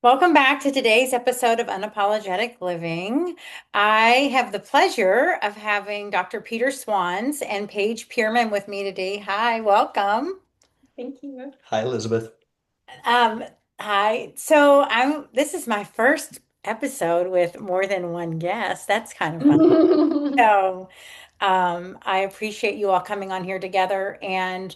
Welcome back to today's episode of Unapologetic Living. I have the pleasure of having Dr. Peter Swanz and Paige Pierman with me today. Hi, welcome. Thank you. Hi, Elizabeth. Um, Hi. So this is my first episode with more than one guest. That's kind of fun. So I appreciate you all coming on here together, and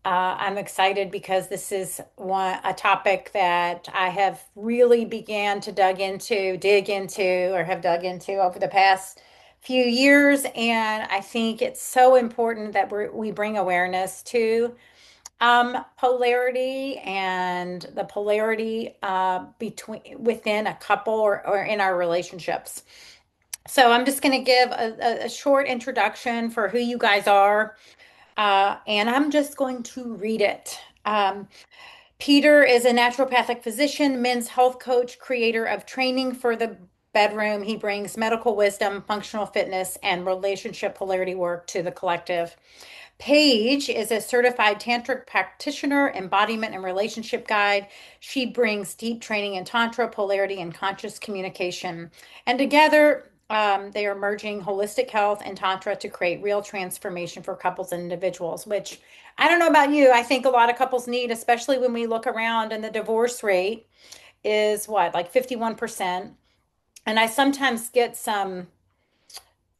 I'm excited because this is a topic that I have really began to dig into, or have dug into over the past few years, and I think it's so important that we bring awareness to polarity and the polarity between within a couple or in our relationships. So I'm just going to give a short introduction for who you guys are, and I'm just going to read it. Peter is a naturopathic physician, men's health coach, creator of training for the bedroom. He brings medical wisdom, functional fitness, and relationship polarity work to the collective. Paige is a certified tantric practitioner, embodiment and relationship guide. She brings deep training in tantra, polarity, and conscious communication. And together, they are merging holistic health and tantra to create real transformation for couples and individuals, which I don't know about you. I think a lot of couples need, especially when we look around and the divorce rate is what, like 51%. And I sometimes get some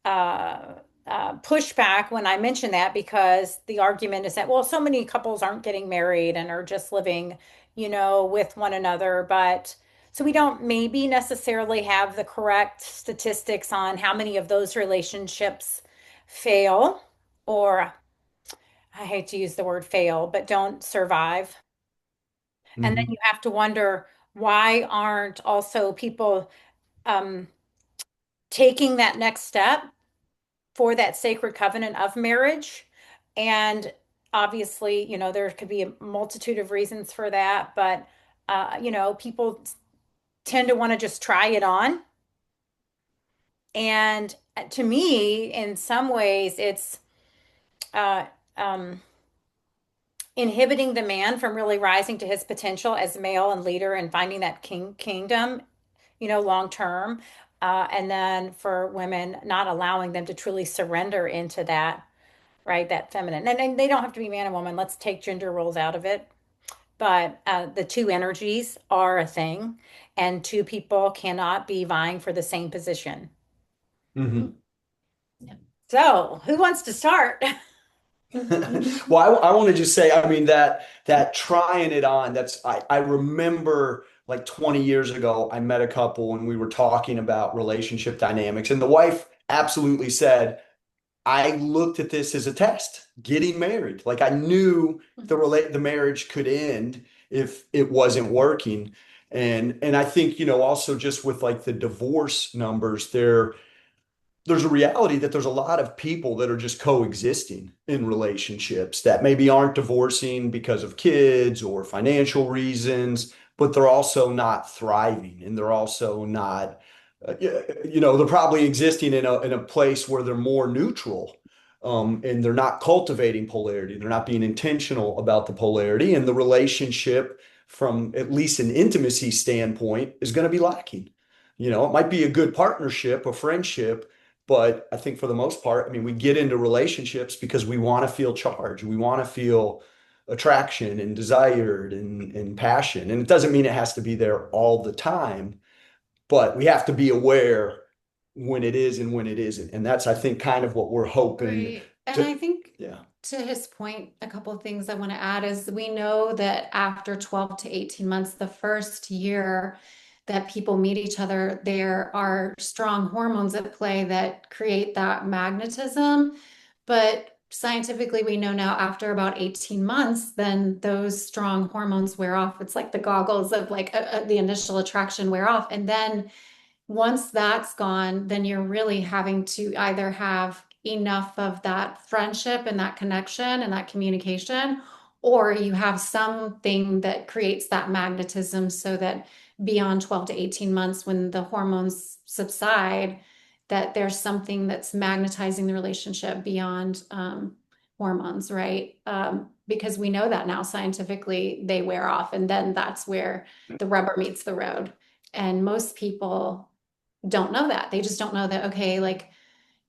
uh, pushback when I mention that because the argument is that, well, so many couples aren't getting married and are just living, with one another. But so we don't maybe necessarily have the correct statistics on how many of those relationships fail, or I hate to use the word fail, but don't survive. And then Hmm. you have to wonder, why aren't also people um, taking that next step for that sacred covenant of marriage? And obviously, there could be a multitude of reasons for that, but people tend to want to just try it on. And to me, in some ways, it's uh, um, inhibiting the man from really rising to his potential as male and leader and finding that kingdom, long term. And then for women, not allowing them to truly surrender into that, right? That feminine. And they don't have to be man and woman. Let's take gender roles out of it. But the two energies are a thing, and two people cannot be vying for the same position. Hmm. Yeah. So, who wants to start? Well, I want to just say, I mean, that trying it on, I remember like 20 years ago, I met a couple and we were talking about relationship dynamics, and the wife absolutely said, I looked at this as a test, getting married. Like I knew the marriage could end if it wasn't working. And I think, also just with like the divorce numbers, there's a reality that there's a lot of people that are just coexisting in relationships that maybe aren't divorcing because of kids or financial reasons, but they're also not thriving, and they're also not, they're probably existing in a place where they're more neutral. And they're not cultivating polarity. They're not being intentional about the polarity, and the relationship, from at least an intimacy standpoint, is going to be lacking. It might be a good partnership, a friendship, but I think for the most part, I mean, we get into relationships because we want to feel charged. We want to feel attraction and desired and passion. And it doesn't mean it has to be there all the time, but we have to be aware when it is and when it isn't. And that's, I think, kind of what we're hoping Right. And I to, think yeah. to his point, a couple of things I want to add is we know that after 12 to 18 months, the first year that people meet each other, there are strong hormones at play that create that magnetism. But scientifically, we know now after about 18 months, then those strong hormones wear off. It's like the goggles of like the initial attraction wear off. And then once that's gone, then you're really having to either have enough of that friendship and that connection and that communication, or you have something that creates that magnetism so that beyond 12 to 18 months, when the hormones subside, that there's something that's magnetizing the relationship beyond hormones, right? because we know that now scientifically they wear off, and then that's where the rubber meets the road. And most people don't know that. They just don't know that, okay, like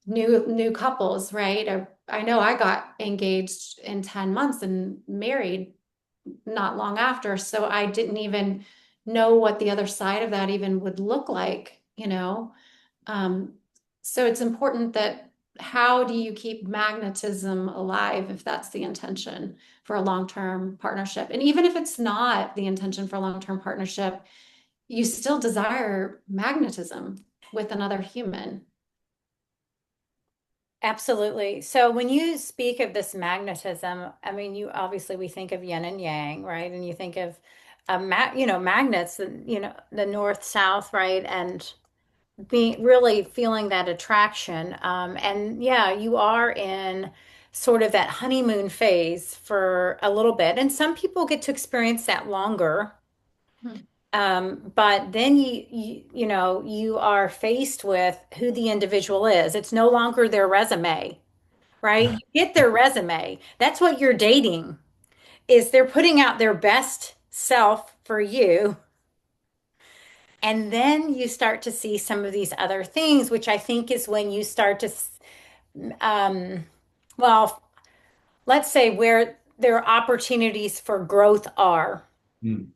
new couples, right? I know I got engaged in 10 months and married not long after, so I didn't even know what the other side of that even would look like, you know? Um, so it's important that how do you keep magnetism alive if that's the intention for a long-term partnership? And even if it's not the intention for a long-term partnership, you still desire magnetism with another human. Absolutely. So when you speak of this magnetism, I mean, you obviously we think of yin and yang, right? And you think of magnets, the north, south, right? And being really feeling that attraction. And yeah, you are in sort of that honeymoon phase for a little bit. And some people get to experience that longer. Hmm. But then you are faced with who the individual is. It's no longer their resume, right? You get their resume. That's what you're dating is they're putting out their best self for you. And then you start to see some of these other things, which I think is when you start to, um, well, let's say where their opportunities for growth are, Mm.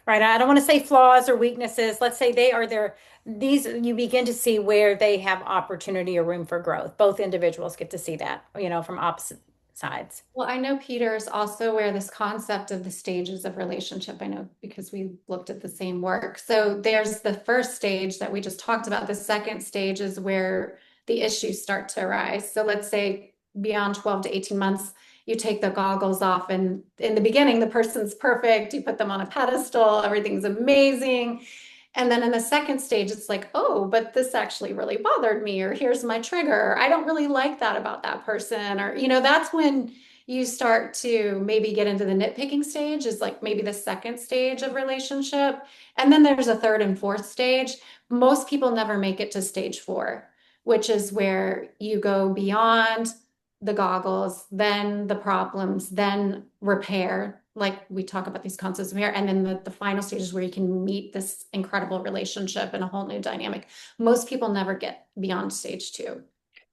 right? I don't want to say flaws or weaknesses. Let's say they are there. These, you begin to see where they have opportunity or room for growth. Both individuals get to see that, from opposite sides. Well, I know Peter's also aware this concept of the stages of relationship. I know because we looked at the same work. So there's the first stage that we just talked about. The second stage is where the issues start to arise. So let's say beyond 12 to 18 months, you take the goggles off, and in the beginning, the person's perfect. You put them on a pedestal, everything's amazing. And then in the second stage, it's like, oh, but this actually really bothered me, or here's my trigger. I don't really like that about that person. Or, that's when you start to maybe get into the nitpicking stage, is like maybe the second stage of relationship. And then there's a third and fourth stage. Most people never make it to stage four, which is where you go beyond the goggles, then the problems, then repair. Like we talk about these concepts of repair, and then the final stage is where you can meet this incredible relationship and a whole new dynamic. Most people never get beyond stage two.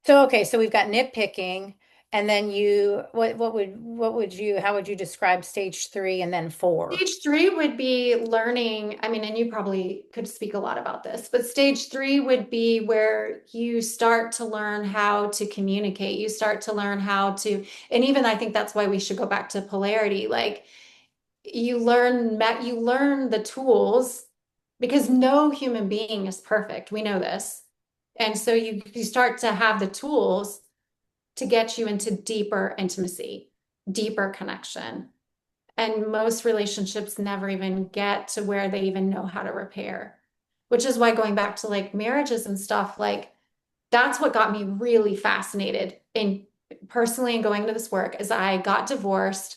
So okay, so we've got nitpicking, and then how would you describe stage three and then four? Stage three would be learning. I mean, and you probably could speak a lot about this, but stage three would be where you start to learn how to communicate. You start to learn how to, and even I think that's why we should go back to polarity. Like you learn the tools, because no human being is perfect. We know this. And so you start to have the tools to get you into deeper intimacy, deeper connection. And most relationships never even get to where they even know how to repair, which is why going back to like marriages and stuff, like that's what got me really fascinated in personally and going into this work. As I got divorced,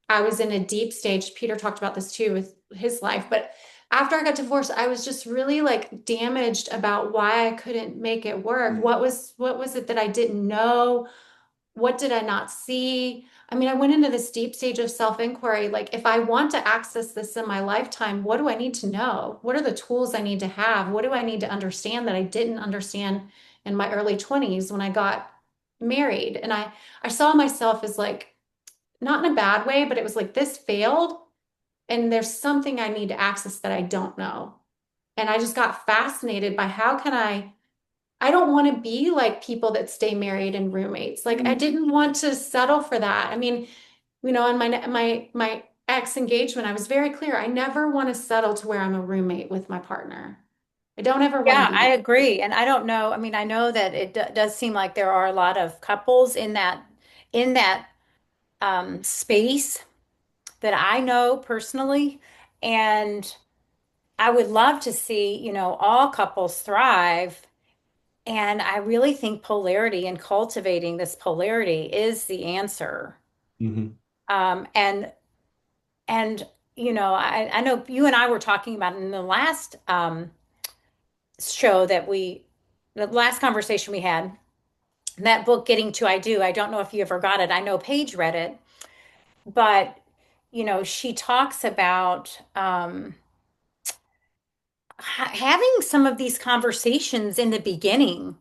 I was in a deep stage. Peter talked about this too with his life, but after I got divorced, I was just really like damaged about why I couldn't make it work. What was it that I didn't know? What did I not see? I mean, I went into this deep stage of self-inquiry. Like, if I want to access this in my lifetime, what do I need to know? What are the tools I need to have? What do I need to understand that I didn't understand in my early 20s when I got married? And I saw myself as like, not in a bad way, but it was like this failed, and there's something I need to access that I don't know. And I just got fascinated by how can I don't want to be like people that stay married and roommates. Like I didn't want to settle for that. I mean, in my ex engagement, I was very clear. I never want to settle to where I'm a roommate with my partner. I don't ever want to Yeah, be I that. agree. And I don't know. I mean, I know that it does seem like there are a lot of couples in that space that I know personally. And I would love to see, all couples thrive. And I really think polarity and cultivating this polarity is the answer. Mhm. And I know you and I were talking about in the last show the last conversation we had, that book, Getting to I Do. I don't know if you ever got it. I know Paige read it. but she talks about having some of these conversations in the beginning.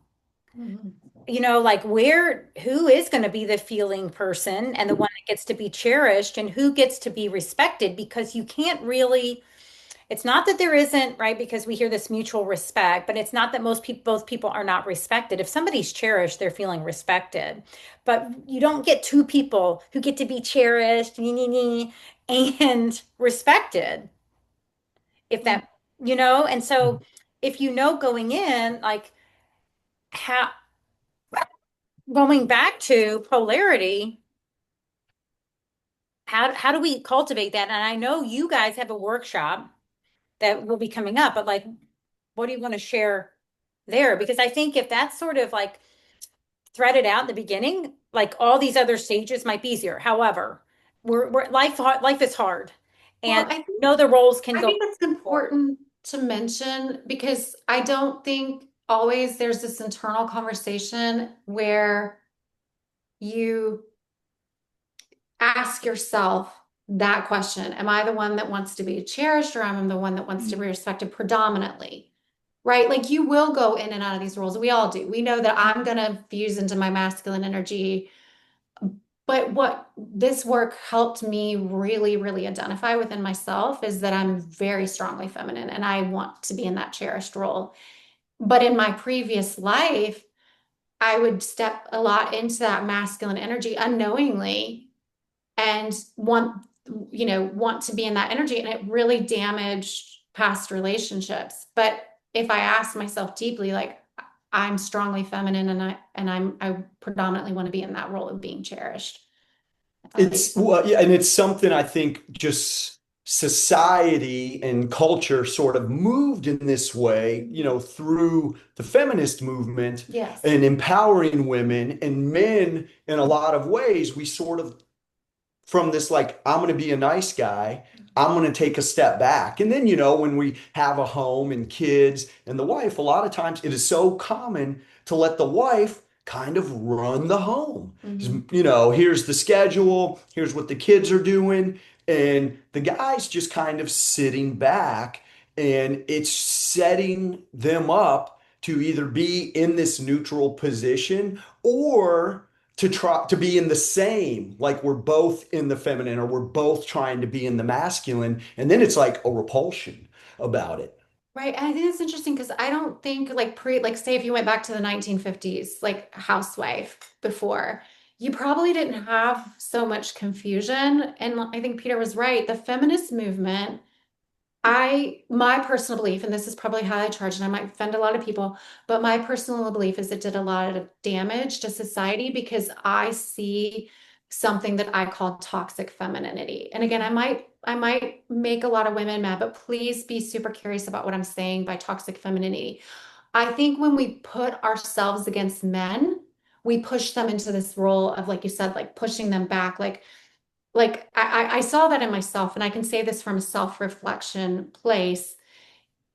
Mhm. Like who is going to be the feeling person and the one that gets to be cherished and who gets to be respected, because you can't really, it's not that there isn't, right? Because we hear this mutual respect, but it's not that both people are not respected. If somebody's cherished, they're feeling respected. But you don't get two people who get to be cherished, and respected, if Mhm. and so if going in, like how going back to polarity, how do we cultivate that? And I know you guys have a workshop that will be coming up, but like, what do you want to share there? Because I think if that's sort of like threaded out in the beginning, like all these other stages might be easier. However, life is hard, Well, and the roles can I go. think that's important to mention because I don't think always there's this internal conversation where you ask yourself that question. Am I the one that wants to be cherished or am I the one that wants to be respected predominantly? Right? Like you will go in and out of these roles. We all do. We know that I'm going to fuse into my masculine energy. But what this work helped me really, really identify within myself is that I'm very strongly feminine and I want to be in that cherished role. But in my previous life, I would step a lot into that masculine energy unknowingly and want to be in that energy, and it really damaged past relationships. But if I ask myself deeply, like I'm strongly feminine I predominantly want to be in that role of being cherished. It's well, yeah, and it's something I think just society and culture sort of moved in this way, through the feminist movement Yes. and empowering women and men in a lot of ways. We sort of from this like I'm going to be a nice guy, I'm going to take a step back. And then when we have a home and kids and the wife, a lot of times it is so common to let the wife kind of run the home. Mhm. Here's the schedule, here's what the kids are doing, and the guy's just kind of sitting back, and it's setting them up to either be in this neutral position or to try to be in the same, like we're both in the feminine or we're both trying to be in the masculine. And then it's like a repulsion about it. Right. And I think it's interesting because I don't think like say if you went back to the 1950s, like housewife before, you probably didn't have so much confusion. And I think Peter was right. The feminist movement, my personal belief, and this is probably highly charged, and I might offend a lot of people, but my personal belief is it did a lot of damage to society because I see something that I call toxic femininity. And again, I might make a lot of women mad, but please be super curious about what I'm saying by toxic femininity. I think when we put ourselves against men, we push them into this role of, like you said, like pushing them back, like I saw that in myself, and I can say this from a self-reflection place.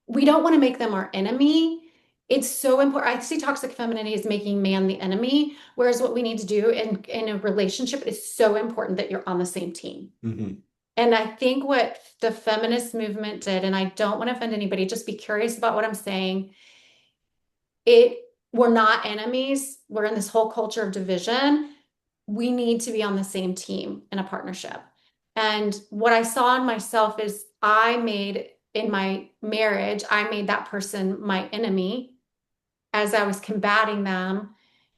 We don't want to make them our enemy. It's so important. I see toxic femininity as making man the enemy, whereas what we need to do in a relationship is so important that you're on the same team. Mhm. And I think what the feminist movement did, and I don't want to offend anybody, just be curious about what I'm saying. It We're not enemies. We're in this whole culture of division. We need to be on the same team in a partnership. And what I saw in myself is in my marriage, I made that person my enemy as I was combating them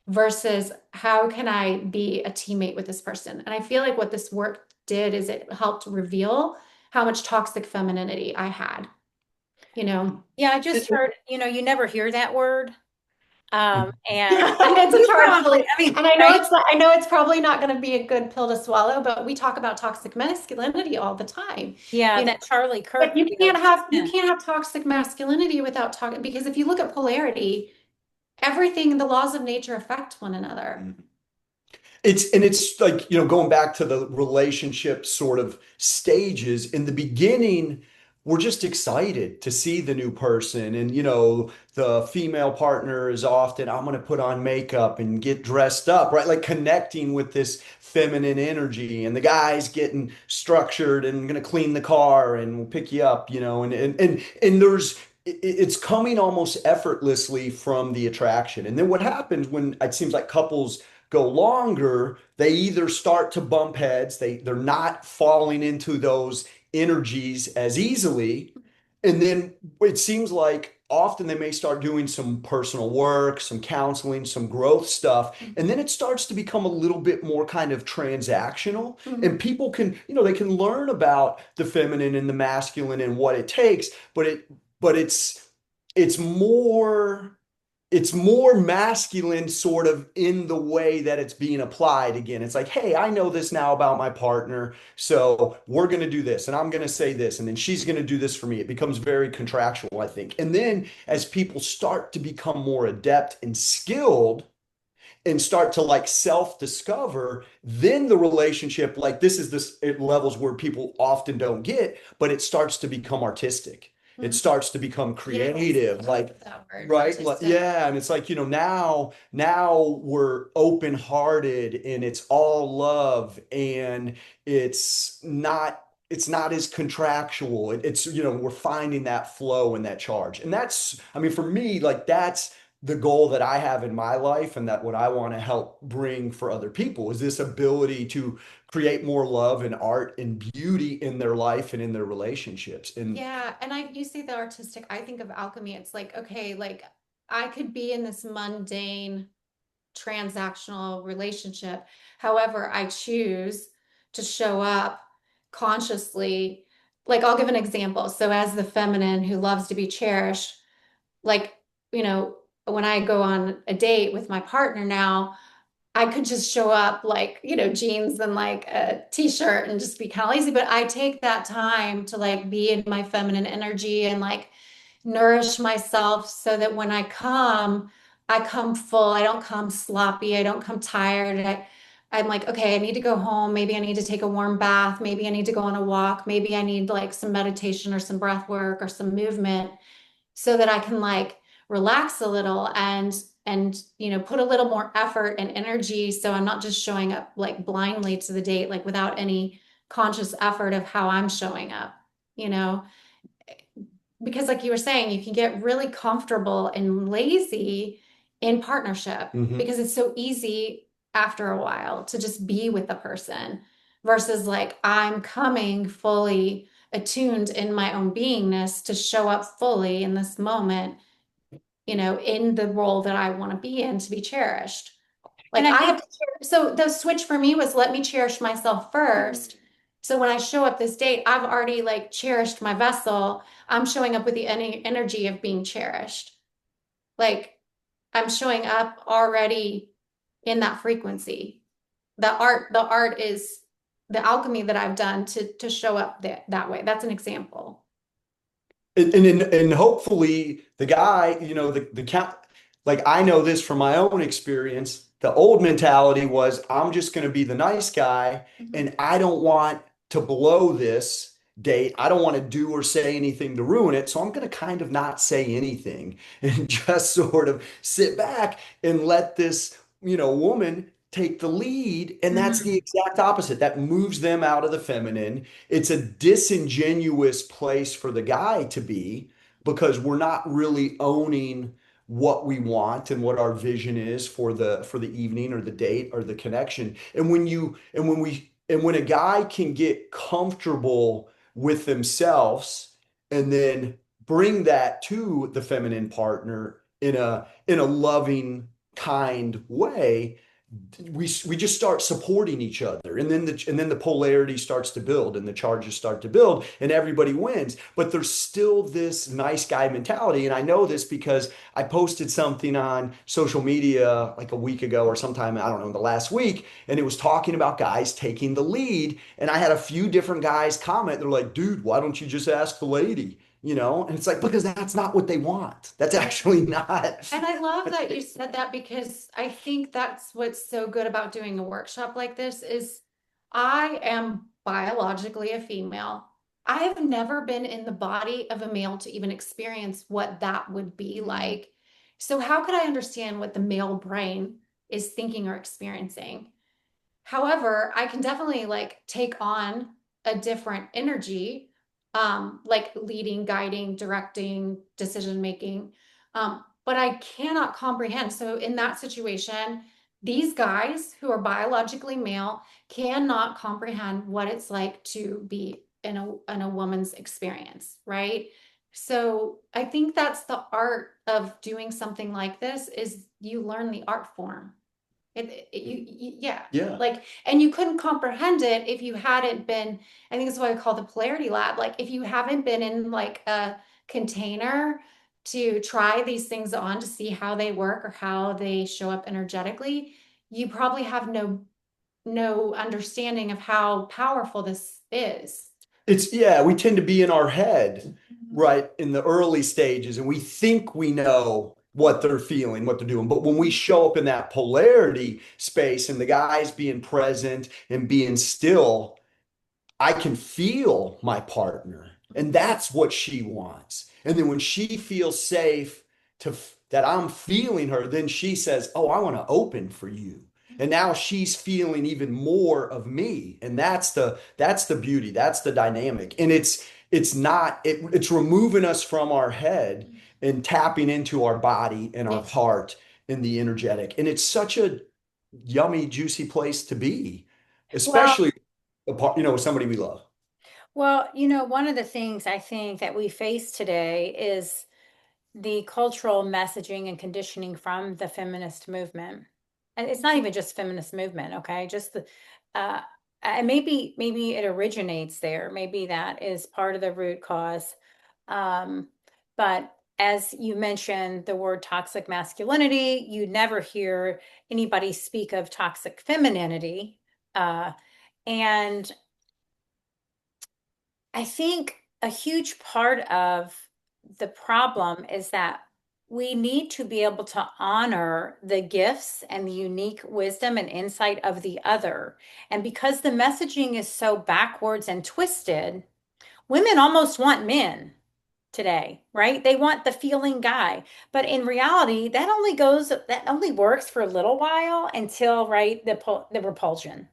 versus how can I be a teammate with this person? And I feel like what this work did is it helped reveal how much toxic femininity I had, you know? Yeah, I just heard, you never hear that word. And Yeah, and it's a you charge, probably, really. I mean, And I know right? it's probably not going to be a good pill to swallow, but we talk about toxic masculinity all the time, Yeah, you know. that Charlie But Kirk video. you can't have toxic masculinity without talking, because if you look at polarity, everything, the laws of nature affect one another. It's like, going back to the relationship sort of stages in the beginning, we're just excited to see the new person. And, you know, the female partner is often, I'm going to put on makeup and get dressed up, right? Like connecting with this feminine energy. And the guy's getting structured and going to clean the car and will pick you up, you know, and it's coming almost effortlessly from the attraction. And then what happens when it seems like couples go longer, they either start to bump heads, they're not falling into those energies as easily. And then it seems like often they may start doing some personal work, some counseling, some growth stuff. And then it starts to become a little bit more kind of transactional. Mhm. And people can, you know, they can learn about the feminine and the masculine and what it takes, but it's more it's more masculine sort of in the way that it's being applied. Again, it's like, hey, I know this now about my partner, so we're going to do this and I'm going to say this and then she's going to do this for me. It becomes very contractual, I think. And then as people start to become more adept and skilled and start to like self-discover, then the relationship, like this is this at levels where people often don't get, but it starts to become artistic. It Mhm. starts to become Yes, creative, I like love that word, right, like, artistic. yeah. And it's like, you know, now we're open-hearted and it's all love and it's not it's not as contractual. It's, you know, we're finding that flow and that charge. And that's, I mean, for me, like that's the goal that I have in my life and that what I want to help bring for other people is this ability to create more love and art and beauty in their life and in their relationships. And Yeah, and you say the artistic, I think of alchemy. It's like, okay, like I could be in this mundane transactional relationship. However, I choose to show up consciously. Like, I'll give an example. So, as the feminine who loves to be cherished, like, you know, when I go on a date with my partner now, I could just show up like, you know, jeans and like a t-shirt and just be kind of lazy. But I take that time to like be in my feminine energy and like nourish myself so that when I come full. I don't come sloppy. I don't come tired. I'm like, okay, I need to go home. Maybe I need to take a warm bath. Maybe I need to go on a walk. Maybe I need like some meditation or some breath work or some movement so that I can like relax a little and you know put a little more effort and energy so I'm not just showing up like blindly to the date like without any conscious effort of how I'm showing up, you know, because like you were saying, you can get really comfortable and lazy in partnership mhm. because it's so easy after a while to just be with the person versus like I'm coming fully attuned in my own beingness to show up fully in this moment, you know, in the role that I want to be in to be cherished. And Like I I have think to, so the switch for me was let me cherish myself first. So when I show up this date, I've already like cherished my vessel. I'm showing up with the energy of being cherished. Like I'm showing up already in that frequency. The art is the alchemy that I've done to show up that way. That's an example. And hopefully the guy, you know, the count, like I know this from my own experience. The old mentality was I'm just going to be the nice guy Mhm. and I don't want to blow this date. I don't want to do or say anything to ruin it. So I'm going to kind of not say anything and just sort of sit back and let this, you know, woman take the lead. And that's the Mhm. exact opposite. That moves them out of the feminine. It's a disingenuous place for the guy to be because we're not really owning what we want and what our vision is for the evening or the date or the connection. And when a guy can get comfortable with themselves and then bring that to the feminine partner in a loving, kind way, we just start supporting each other, and then the polarity starts to build and the charges start to build and everybody wins. But there's still this nice guy mentality, and I know this because I posted something on social media like a week ago or sometime, I don't know, in the last week, and it was talking about guys taking the lead, and I had a few different guys comment. They're like, dude, why don't you just ask the lady, you know? And it's like, because that's not what they want. That's actually not. And I love that you said that because I think that's what's so good about doing a workshop like this is I am biologically a female. I have never been in the body of a male to even experience what that would be like. So how could I understand what the male brain is thinking or experiencing? However, I can definitely like take on a different energy, like leading, guiding, directing, decision making. But I cannot comprehend. So in that situation, these guys who are biologically male cannot comprehend what it's like to be in a woman's experience, right? So I think that's the art of doing something like this is you learn the art form. Yeah, Yeah. like, and you couldn't comprehend it if you hadn't been, I think that's why I call the Polarity Lab. Like, if you haven't been in like a container to try these things on to see how they work or how they show up energetically, you probably have no understanding of how powerful this is. It's, yeah, we tend to be in our head, Mhm. right, in the early stages, and we think we know what they're feeling, what they're doing. But when we show up in that polarity space and the guy's being present and being still, I can feel my partner, and that's what she wants. And then when she feels safe to that I'm feeling her, then she says, "Oh, I want to open for you." And now she's feeling even more of me, and that's the beauty, that's the dynamic. And it's removing us from our head and tapping into our body and our Yes. heart and the energetic. And it's such a yummy, juicy place to be, Well, especially with somebody we love. one of the things I think that we face today is the cultural messaging and conditioning from the feminist movement. And it's not even just feminist movement, okay? Just the uh and maybe it originates there. Maybe that is part of the root cause. But as you mentioned the word toxic masculinity, you never hear anybody speak of toxic femininity. And I think a huge part of the problem is that we need to be able to honor the gifts and the unique wisdom and insight of the other. And because the messaging is so backwards and twisted, women almost want men today, right? They want the feeling guy. But in reality, that only works for a little while until, right, the repulsion.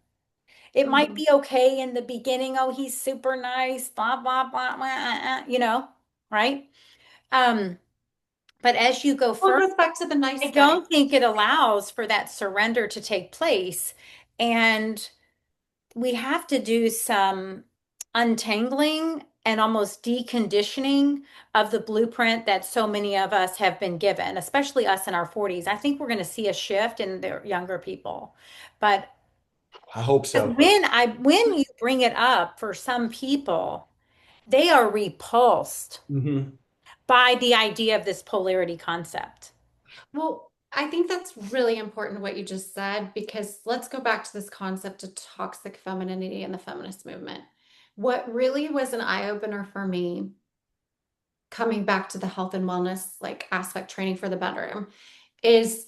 It might Mhm. be okay in the beginning. Oh, he's super nice, blah, blah, blah, blah, right? Um, but as you go Well, it further, goes back to the I nice guy. don't think it allows for that surrender to take place. And we have to do some untangling and almost deconditioning of the blueprint that so many of us have been given, especially us in our 40s. I think we're going to see a shift in the younger people. But I hope so. when you bring it up for some people, they are repulsed Hmm. by the idea of this polarity concept. Well, I think that's really important what you just said, because let's go back to this concept of toxic femininity and the feminist movement. What really was an eye opener for me coming back to the health and wellness like aspect training for the bedroom is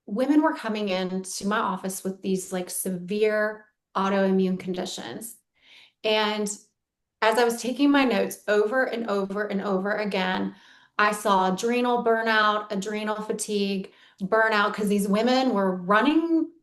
women were coming into my office with these like severe autoimmune conditions. And as I was taking my notes over and over and over again, I saw adrenal burnout, adrenal fatigue, burnout, because these women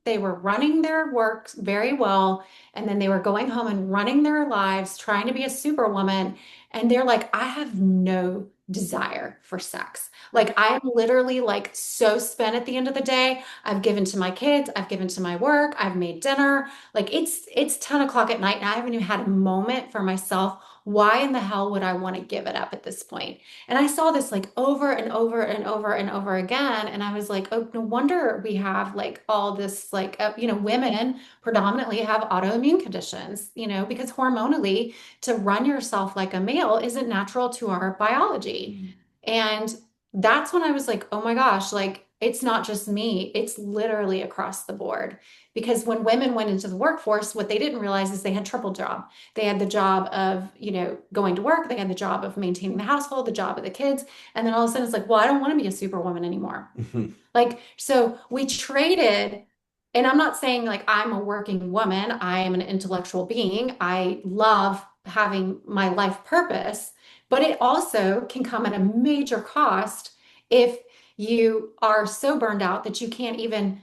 they were running their work very well, and then they were going home and running their lives, trying to be a superwoman. And they're like, I have no desire for sex. Like, I am literally like so spent at the end of the day. I've given to my kids, I've given to my work, I've made dinner. Like it's 10 o'clock at night and I haven't even had a moment for myself. Why in the hell would I want to give it up at this point? And I saw this like over and over and over and over again. And I was like, oh, no wonder we have like all this, like, women predominantly have autoimmune conditions, because hormonally to run yourself like a male isn't natural to our biology. And that's when I was like, oh my gosh, like it's not just me, it's literally across the board. Because when women went into the workforce, what they didn't realize is they had triple job. They had the job of, going to work, they had the job of maintaining the household, the job of the kids. And then all of a sudden it's like, well, I don't want to be a superwoman anymore. Like, so we traded, and I'm not saying like I'm a working woman, I am an intellectual being. I love having my life purpose, but it also can come at a major cost if you are so burned out that you can't even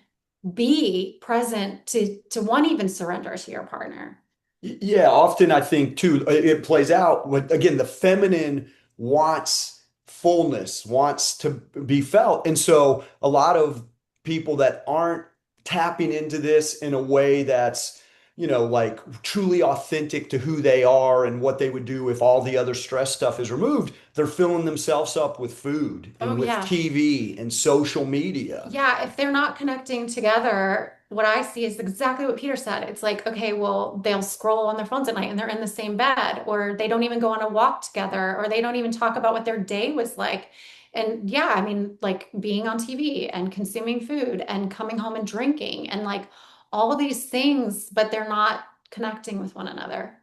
be present to one even surrender to your partner. Yeah, often I think too, it plays out with, again, the feminine wants fullness, wants to be felt. And so a lot of people that aren't tapping into this in a way that's, like truly authentic to who they are and what they would do if all the other stress stuff is removed, they're filling themselves up with food Oh and with yeah. TV and social media. Yeah, if they're not connecting together, what I see is exactly what Peter said. It's like, okay, well, they'll scroll on their phones at night and they're in the same bed, or they don't even go on a walk together, or they don't even talk about what their day was like. And yeah, I mean, like being on TV and consuming food and coming home and drinking and like all of these things, but they're not connecting with one another.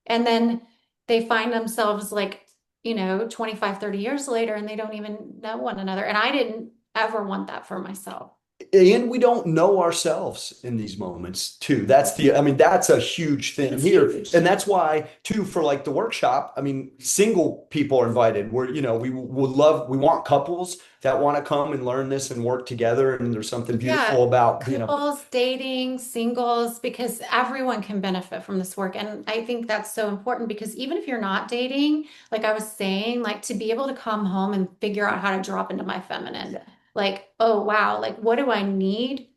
And then they find themselves like, 25, 30 years later, and they don't even know one another. And I didn't ever want that for myself. And we don't know ourselves in these moments too. I mean, that's a huge thing It's here. huge. And that's why too, for like the workshop, I mean, single people are invited. We want couples that want to come and learn this and work together. And there's something Yeah, beautiful about, couples, dating, singles, because everyone can benefit from this work. And I think that's so important because even if you're not dating, like I was saying, like to be able to come home and figure out how to drop into my feminine, yeah. like, oh wow, like what do I need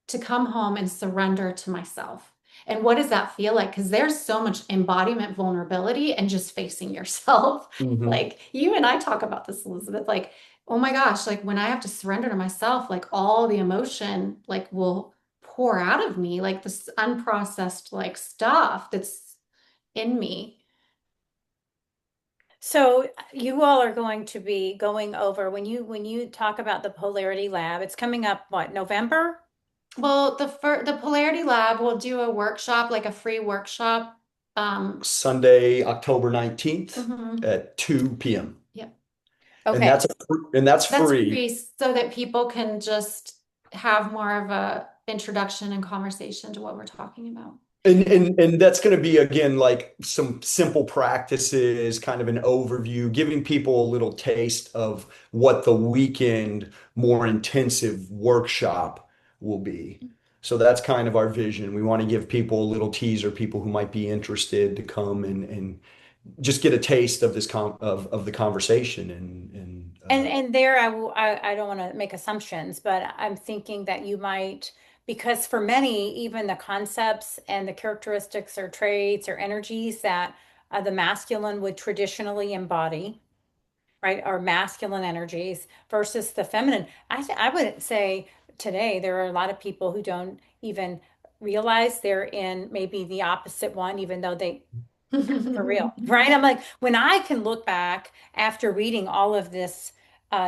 to come home and surrender to myself? And what does that feel like? Because there's so much embodiment vulnerability and just facing yourself. Mhm. Like you and I talk about this, Elizabeth, like, oh my gosh, like when I have to surrender to myself, like all the emotion like will pour out of me, like this unprocessed like stuff that's in me. So you all are going to be going over when you talk about the Polarity Lab, it's coming up what, November? Well, the Polarity Lab will do a workshop, like a free workshop. Sunday, October 19th Mhm. at 2 p.m. Yeah. And Okay. that's That's free. free so that people can just have more of a introduction and conversation to what we're talking about. And that's going to be again like some simple practices, kind of an overview, giving people a little taste of what the weekend more intensive workshop will be. So that's kind of our vision. We want to give people a little teaser, people who might be interested to come and just get a taste of of the conversation And there I don't want to make assumptions, but I'm thinking that you might, because for many, even the concepts and the characteristics or traits or energies that the masculine would traditionally embody, right, are masculine energies versus the feminine. I would say today there are a lot of people who don't even realize they're in maybe the opposite one, even though they for real, right? I'm like, when I can look back after reading all of this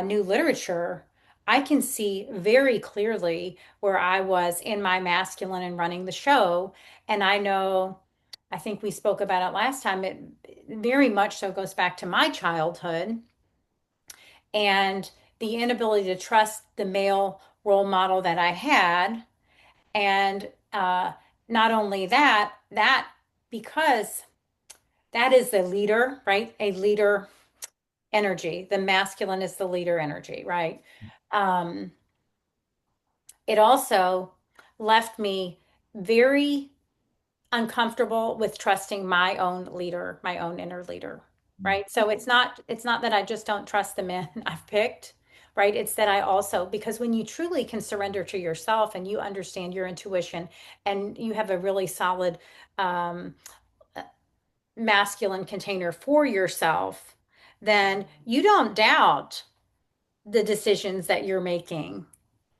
new literature, I can see very clearly where I was in my masculine and running the show. And I know, I think we spoke about it last time, it very much so goes back to my childhood and the inability to trust the male role model that I had. And not only that, because that is the leader, right? A leader energy. The masculine is the leader energy, right? Um, it also left me very uncomfortable with trusting my own leader, my own inner leader, right? So it's not that I just don't trust the men I've picked, right? It's that I also, because when you truly can surrender to yourself and you understand your intuition and you have a really solid um, masculine container for yourself, then you don't doubt the decisions that you're making,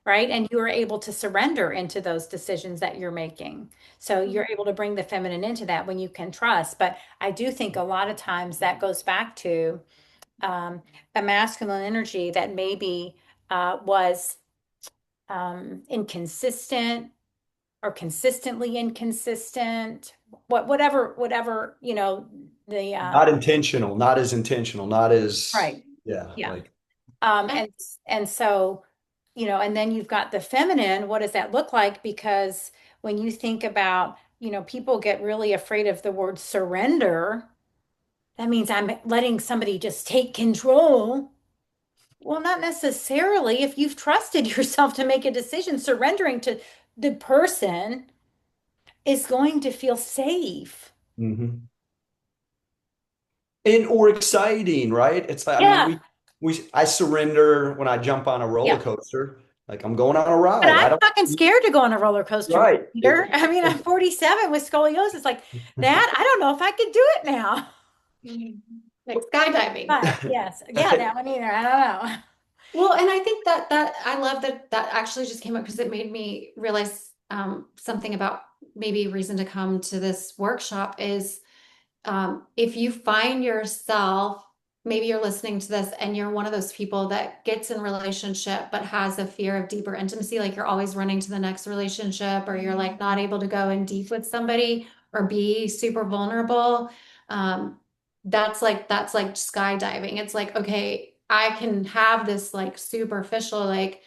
right? And you are able to surrender into those decisions that you're making. So you're able to bring the feminine into that when you can trust. But I do think a lot of times that goes back to a masculine energy that maybe was inconsistent or consistently inconsistent, whatever, the not intentional, not as intentional, not as, right. yeah, Yeah. like, Um, And and and so, and then you've got the feminine. What does that look like? Because when you think about people get really afraid of the word surrender. That means I'm letting somebody just take control. Well, not necessarily. If you've trusted yourself to make a decision, surrendering to the person is going to feel safe. Hmm. And or exciting, right? It's like, I mean, Yeah, I surrender when I jump on a roller yeah. coaster. Like I'm going on a But ride. I I'm don't, fucking scared to go on a roller coaster, right. Peter. I mean, I'm 47 with scoliosis. Like that, I don't know if I could do it now. Mhm. Like skydiving. But yes, yeah, that one either. I don't know. Well, and I think that I love that actually just came up because it made me realize something about maybe a reason to come to this workshop is if you find yourself, maybe you're listening to this and you're one of those people that gets in relationship but has a fear of deeper intimacy, like you're always running to the next relationship, or you're like not able to go in deep with somebody or be super vulnerable. Um, that's like skydiving. It's like, okay, I can have this like superficial, like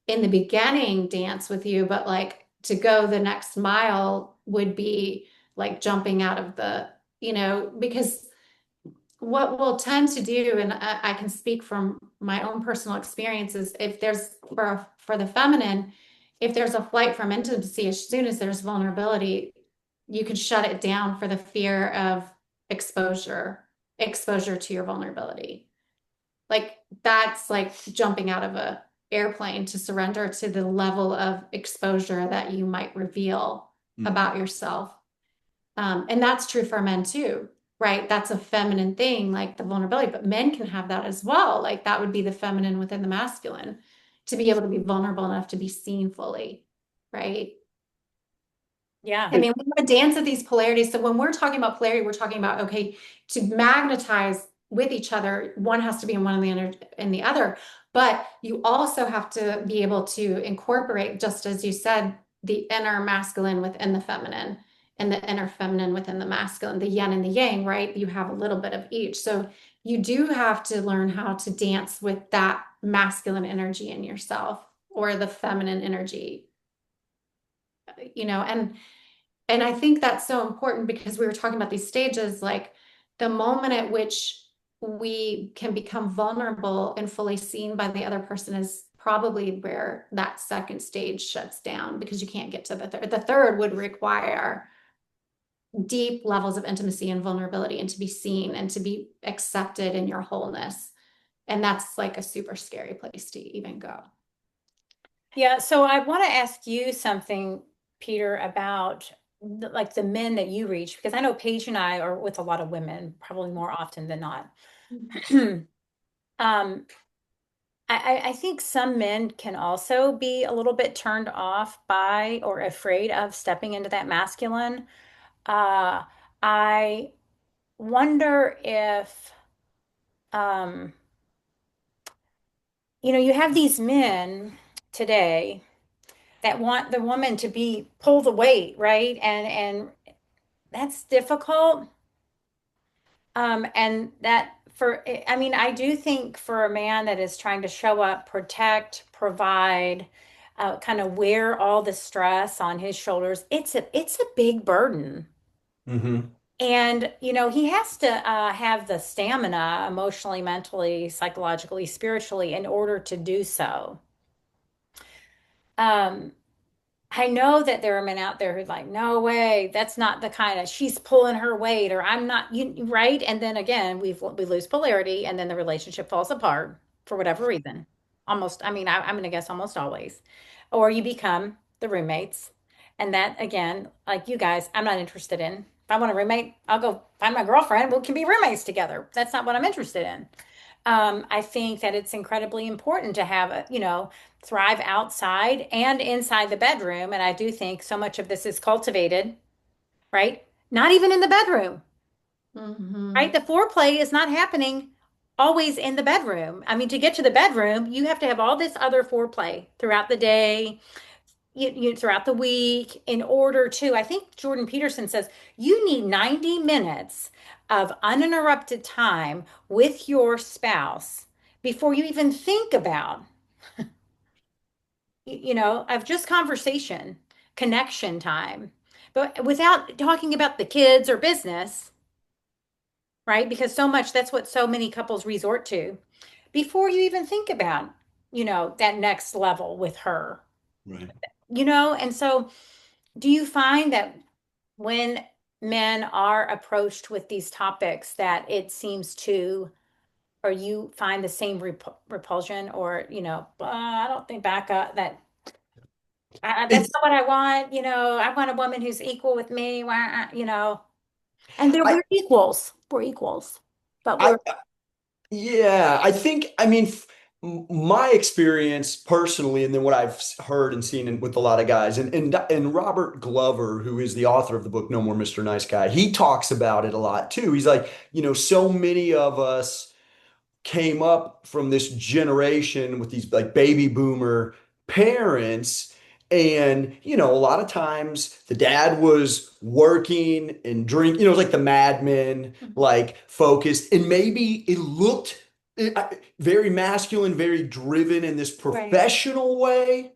in the beginning dance with you, but like to go the next mile would be like jumping out of because what we'll tend to do, and I can speak from my own personal experiences, if there's for the feminine, if there's a flight from intimacy, as soon as there's vulnerability, you can shut it down for the fear of exposure, exposure to your vulnerability. Like that's like jumping out of a airplane to surrender to the level of exposure that you might reveal about yourself. And that's true for men too, right? That's a feminine thing, like the vulnerability, but men can have that as well. Like that would be the feminine within the masculine to be able to be vulnerable enough to be seen fully, right? Yeah. I mean, we have a dance of these polarities. So when we're talking about polarity, we're talking about, okay, to magnetize with each other, one has to be in one and the other. But you also have to be able to incorporate, just as you said, the inner masculine within the feminine and the inner feminine within the masculine, the yin and the yang, right? You have a little bit of each. So you do have to learn how to dance with that masculine energy in yourself or the feminine energy, and I think that's so important because we were talking about these stages, like the moment at which we can become vulnerable and fully seen by the other person is probably where that second stage shuts down because you can't get to the third. The third would require deep levels of intimacy and vulnerability and to be seen and to be accepted in your wholeness. And that's like a super scary place to even go. Yeah, so I want to ask you something, Peter, about like the men that you reach, because I know Paige and I are with a lot of women, probably more often than not. Um, I think some men can also be a little bit turned off by or afraid of stepping into that masculine. Uh, I wonder if, um, you have these men today that want the woman to be pull the weight, right? And that's difficult. And that for, I mean, I do think for a man that is trying to show up, protect, provide, kind of wear all the stress on his shoulders, it's a big burden. Hmm. And, he has to have the stamina emotionally, mentally, psychologically, spiritually in order to do so. Um, I know that there are men out there who like, no way, that's not the kind of she's pulling her weight, or I'm not, right? And then again, we lose polarity, and then the relationship falls apart for whatever reason. Almost, I mean, I'm gonna guess almost always, or you become the roommates, and that again, like you guys, I'm not interested in. If I want a roommate, I'll go find my girlfriend. We can be roommates together. That's not what I'm interested in. I think that it's incredibly important to have thrive outside and inside the bedroom. And I do think so much of this is cultivated, right? Not even in the bedroom, right? Mm-hmm. The foreplay is not happening always in the bedroom. I mean, to get to the bedroom, you have to have all this other foreplay throughout the day, throughout the week in order to, I think Jordan Peterson says you need 90 minutes of uninterrupted time with your spouse before you even think about, of just conversation, connection time. But without talking about the kids or business, right? Because so much, that's what so many couples resort to before you even think about, that next level with her, Right. And so do you find that when men are approached with these topics that it seems to, or you find the same repulsion or, I don't think back up that that's It's not what I want. I want a woman who's equal with me. And I we're equals. We're equals, but I we're Yeah, I think, I mean, my experience personally, and then what I've heard and seen with a lot of guys, and Robert Glover, who is the author of the book No More Mr. Nice Guy, he talks about it a lot too. He's like, so many of us came up from this generation with these like baby boomer parents. And, a lot of times the dad was working and it was like the Mad Men, like focused, and maybe it looked very masculine, very driven in this right. professional way.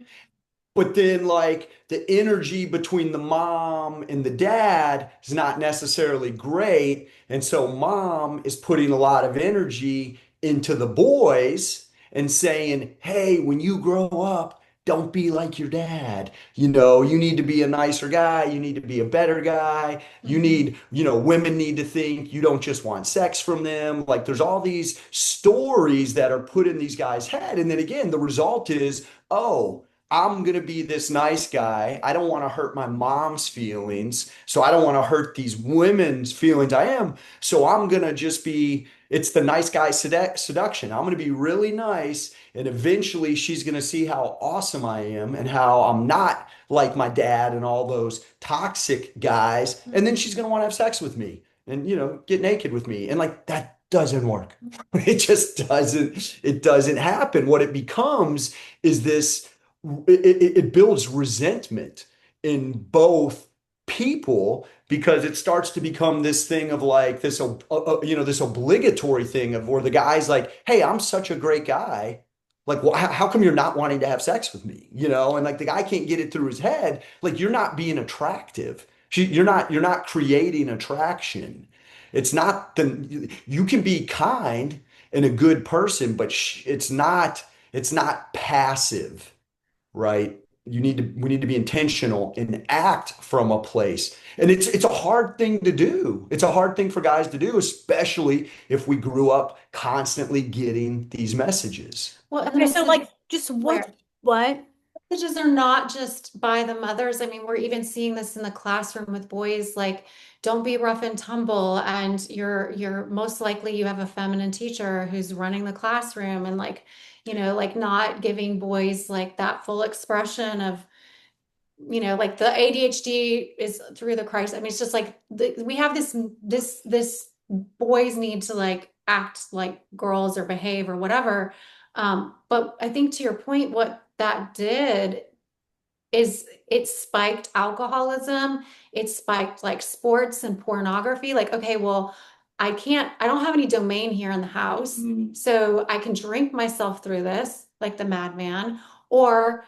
But then, like, the energy between the mom and the dad is not necessarily great. And so, mom is putting a lot of energy into the boys and saying, hey, when you grow up, don't be like your dad. You need to be a nicer guy. You need to be a better guy. Mhm. Women need to think you don't just want sex from them. Like, there's all these stories that are put in these guys' head. And then again, the result is, oh, I'm going to be this nice guy. I don't want to hurt my mom's feelings. So I don't want to hurt these women's feelings. I am. So I'm going to just it's the nice guy seduction. I'm going to be really nice. And eventually she's going to see how awesome I am and how I'm not like my dad and all those toxic guys. And then she's going to want to have sex with me and, get naked with me. And like that doesn't work. It doesn't happen. What it becomes is this it builds resentment in both people because it starts to become this thing of like this obligatory thing of where the guy's like, hey, I'm such a great guy, like, well, how come you're not wanting to have sex with me, and like the guy can't get it through his head, like, you're not being attractive. You're not creating attraction. It's not you can be kind and a good person, but it's not passive, right? We need to be intentional and act from a place. And it's a hard thing to do. It's a hard thing for guys to do, especially if we grew up constantly getting these messages. Well, and the Okay, so message like just where what? messages are not just by the mothers. I mean, we're even seeing this in the classroom with boys, like, don't be rough and tumble. And you're most likely you have a feminine teacher who's running the classroom and like, like not giving boys like that full expression of, like the ADHD is through the crisis. I mean, it's just like we have this boys need to like act like girls or behave or whatever. But I think to your point, what that did is it spiked alcoholism, it spiked like sports and pornography. Like, okay, well, I don't have any domain here in the house, so I can drink myself through this, like the madman, or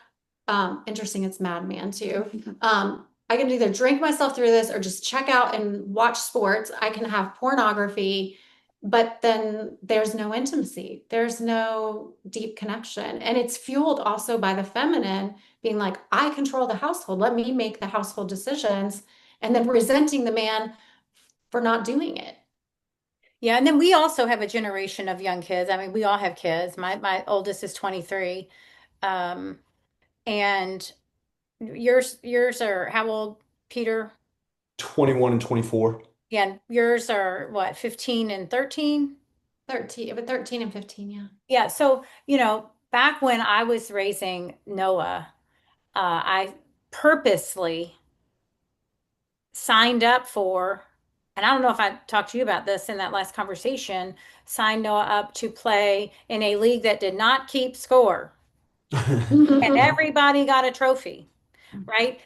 interesting, it's madman too. I can either drink myself through this or just check out and watch sports. I can have pornography, but then there's no intimacy, there's no deep connection. And it's fueled also by the feminine being like, I control the household, let me make the household decisions, and then resenting the man for not doing it. Yeah, and then we also have a generation of young kids. I mean, we all have kids. My oldest is 23. Um, and yours are how old, Peter? 21 and 24. Yeah, and yours are what, 15 and 13? 13, but 13 and 15, yeah. Yeah, so, back when I was raising Noah, I purposely signed up for, and I don't know if I talked to you about this in that last conversation, signed Noah up to play in a league that did not keep score. And everybody got a trophy, right?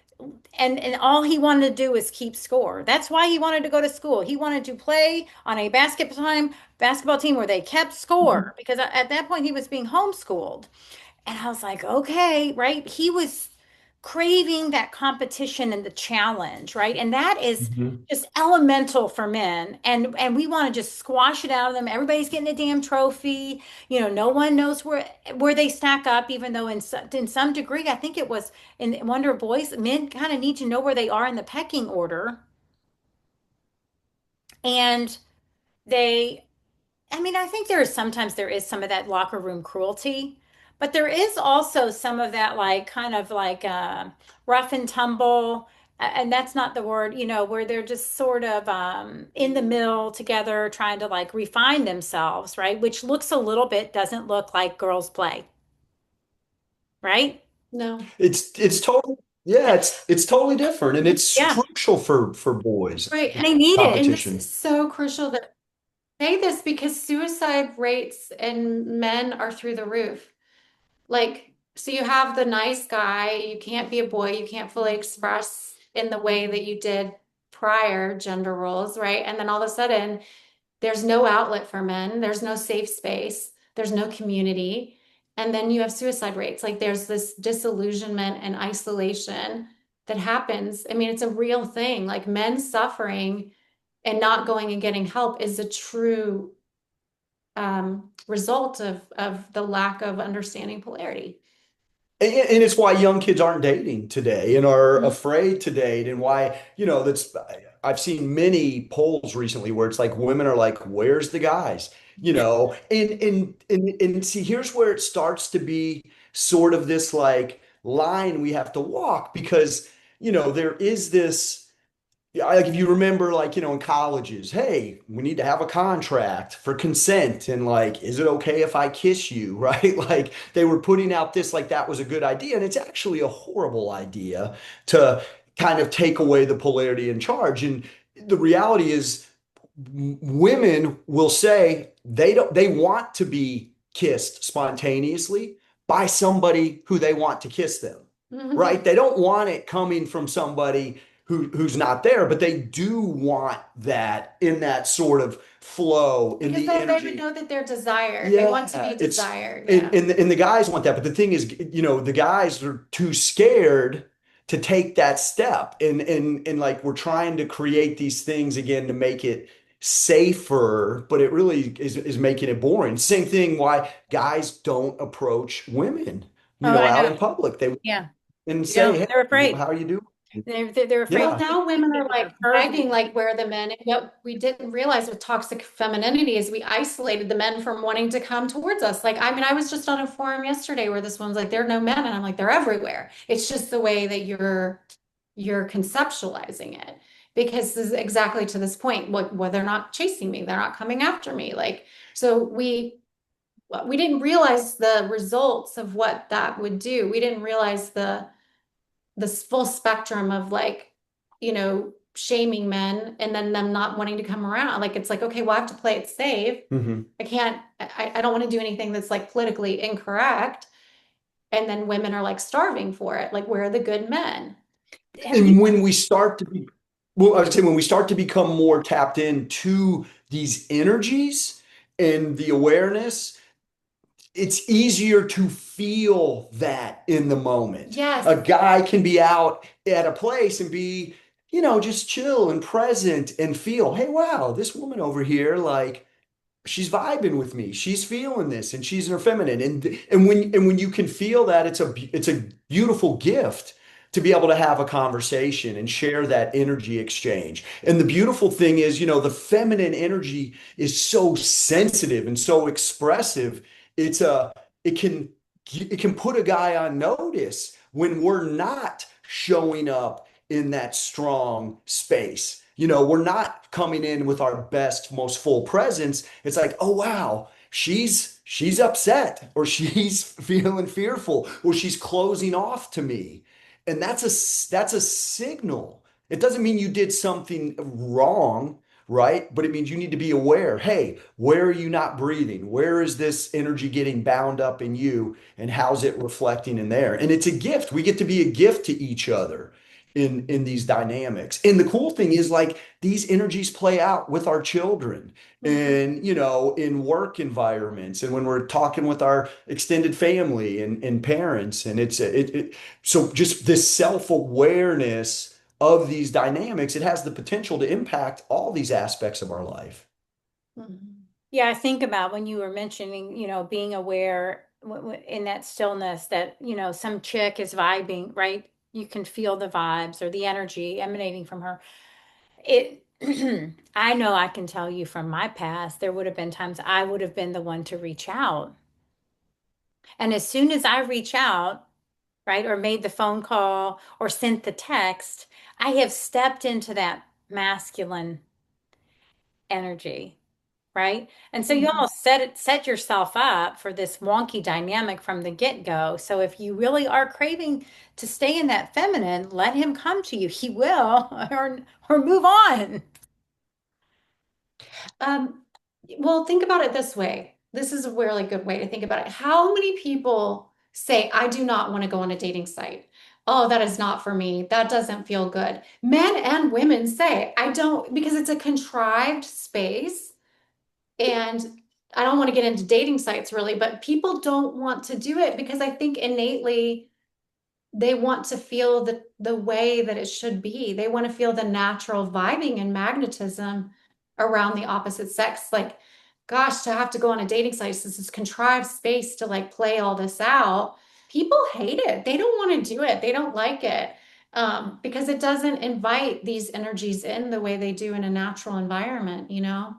And all he wanted to do was keep score. That's why he wanted to go to school. He wanted to play on a basketball team where they kept score because at that point he was being homeschooled. And I was like, okay, right? He was craving that competition and the challenge, right? And that is Mhm. just elemental for men. And we want to just squash it out of them. Everybody's getting a damn trophy. No one knows where they stack up, even though in some degree, I think it was in Wonder Boys, men kind of need to know where they are in the pecking order. And they I mean, I think there is some of that locker room cruelty, but there is also some of that like kind of like rough and tumble, and that's not the word, where they're just sort of in the middle together trying to like refine themselves, right? Which looks a little bit, doesn't look like girls play, right? No. It's totally, yeah, it's totally different, and it's Yeah, crucial for boys, Right. they need it. And this is competition. so crucial that say this because suicide rates in men are through the roof. Like, so you have the nice guy, you can't be a boy, you can't fully express in the way that you did prior gender roles, right? And then all of a sudden, there's no outlet for men, there's no safe space, there's no community. And then you have suicide rates. Like, there's this disillusionment and isolation that happens. I mean, it's a real thing. Like, men suffering and not going and getting help is a true result of the lack of understanding polarity. And it's why young kids aren't dating today and are Mhm. afraid to date, and why, that's, I've seen many polls recently where it's like women are like, where's the guys? And see, here's where it starts to be sort of this like line we have to walk, because, there is this. Yeah, like if you remember, like, in colleges, hey, we need to have a contract for consent, and like, is it okay if I kiss you, right? Like they were putting out this like that was a good idea, and it's actually a horrible idea to kind of take away the polarity in charge. And the reality is, women will say they want to be kissed spontaneously by somebody who they want to kiss them, right? Mhm. They don't want it coming from somebody who's not there, but they do want that in that sort of flow in Because the they energy. know that they're desired. They want to Yeah, be it's desired. and, Yeah. and and the guys want that, but the thing is, the guys are too scared to take that step, and like we're trying to create these things again to make it safer, but it really is making it boring. Same thing why guys don't approach women, Oh, I out know. in public. They Yeah, and you say, don't. "Hey, They're afraid. how are you doing?" They're afraid Well, to Yeah. take now women are pictures like or curvy. begging, like, where the men. And what we didn't realize with toxic femininity is we isolated the men from wanting to come towards us. Like, I mean, I was just on a forum yesterday where this one's like, there are no men, and I'm like, they're everywhere. It's just the way that you're conceptualizing it. Because this is exactly to this point, what they're not chasing me, they're not coming after me. Like, so we didn't realize the results of what that would do. We didn't realize the this full spectrum of like, shaming men and then them not wanting to come around. Like it's like, okay, well, I have to play it safe. Mhm. I don't want to do anything that's like politically incorrect. And then women are like starving for it. Like, where are the good men? Have you? And when we start to be, well, I would say when we start to become more tapped into these energies and the awareness, it's easier to feel that in the moment. Yes. A guy can be out at a place and be, just chill and present and feel, hey, wow, this woman over here, like, she's vibing with me. She's feeling this, and she's in her feminine. And when you can feel that, it's a beautiful gift to be able to have a conversation and share that energy exchange. And the beautiful thing is, the feminine energy is so sensitive and so expressive. It's a it can it can put a guy on notice when we're not showing up in that strong space. We're not coming in with our best, most full presence. It's like, oh wow, she's upset, or she's feeling fearful, or she's closing off to me. And that's a signal. It doesn't mean you did something wrong, right? But it means you need to be aware. Hey, where are you not breathing? Where is this energy getting bound up in you? And how's it reflecting in there? And it's a gift. We get to be a gift to each other. in these dynamics. And the cool thing is like these energies play out with our children Mhm. and in work environments and when we're talking with our extended family and parents. And so just this self-awareness of these dynamics, it has the potential to impact all these aspects of our life. Mhm. Yeah, I think about when you were mentioning, being aware in that stillness that, some chick is vibing, right? You can feel the vibes or the energy emanating from her. It, I know I can tell you from my past, there would have been times I would have been the one to reach out. And as soon as I reach out, right, or made the phone call or sent the text, I have stepped into that masculine energy, right? And so you Mhm. almost set yourself up for this wonky dynamic from the get-go. So if you really are craving to stay in that feminine, let him come to you. He will, or move on. Um, well, think about it this way. This is a really good way to think about it. How many people say, I do not want to go on a dating site? Oh, that is not for me. That doesn't feel good. Men and women say, I don't, because it's a contrived space. And I don't want to get into dating sites really, but people don't want to do it because I think innately they want to feel the way that it should be. They want to feel the natural vibing and magnetism around the opposite sex. Like, gosh, to have to go on a dating site, this is contrived space to like play all this out. People hate it. They don't want to do it. They don't like it because it doesn't invite these energies in the way they do in a natural environment, you know?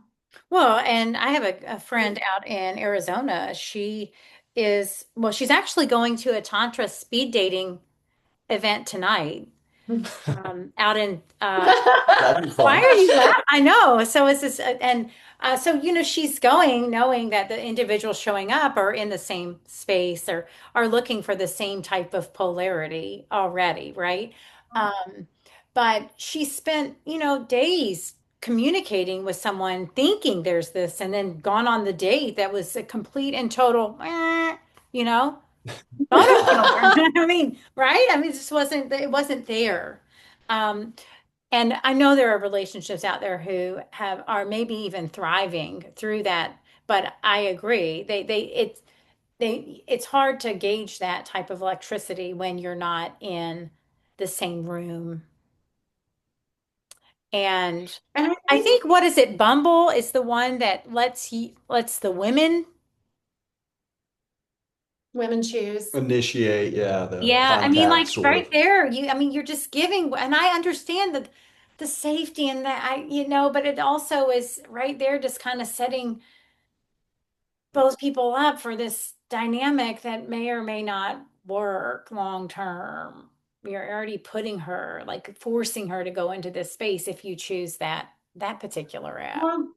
Well, and I have a friend out in Arizona. She's actually going to a Tantra speed dating event tonight, out in That'd be why fun. are you laughing? I know. So it's this, and so she's going knowing that the individuals showing up are in the same space or are looking for the same type of polarity already, right? Um, but she spent, days communicating with someone, thinking there's this, and then gone on the date that was a complete and total, you know, gone anywhere. I mean, right? I mean, it wasn't there. Um, and I know there are relationships out there who are maybe even thriving through that, but I agree. It's hard to gauge that type of electricity when you're not in the same room. And And I I think think, what is it? Bumble is the one that lets the women. women choose. Initiate, yeah, the Yeah, I mean, contact like sort right of. there, I mean, you're just giving, and I understand the safety and that but it also is right there, just kind of setting both people up for this dynamic that may or may not work long term. You're already putting her, like forcing her to go into this space if you choose that particular app. Well,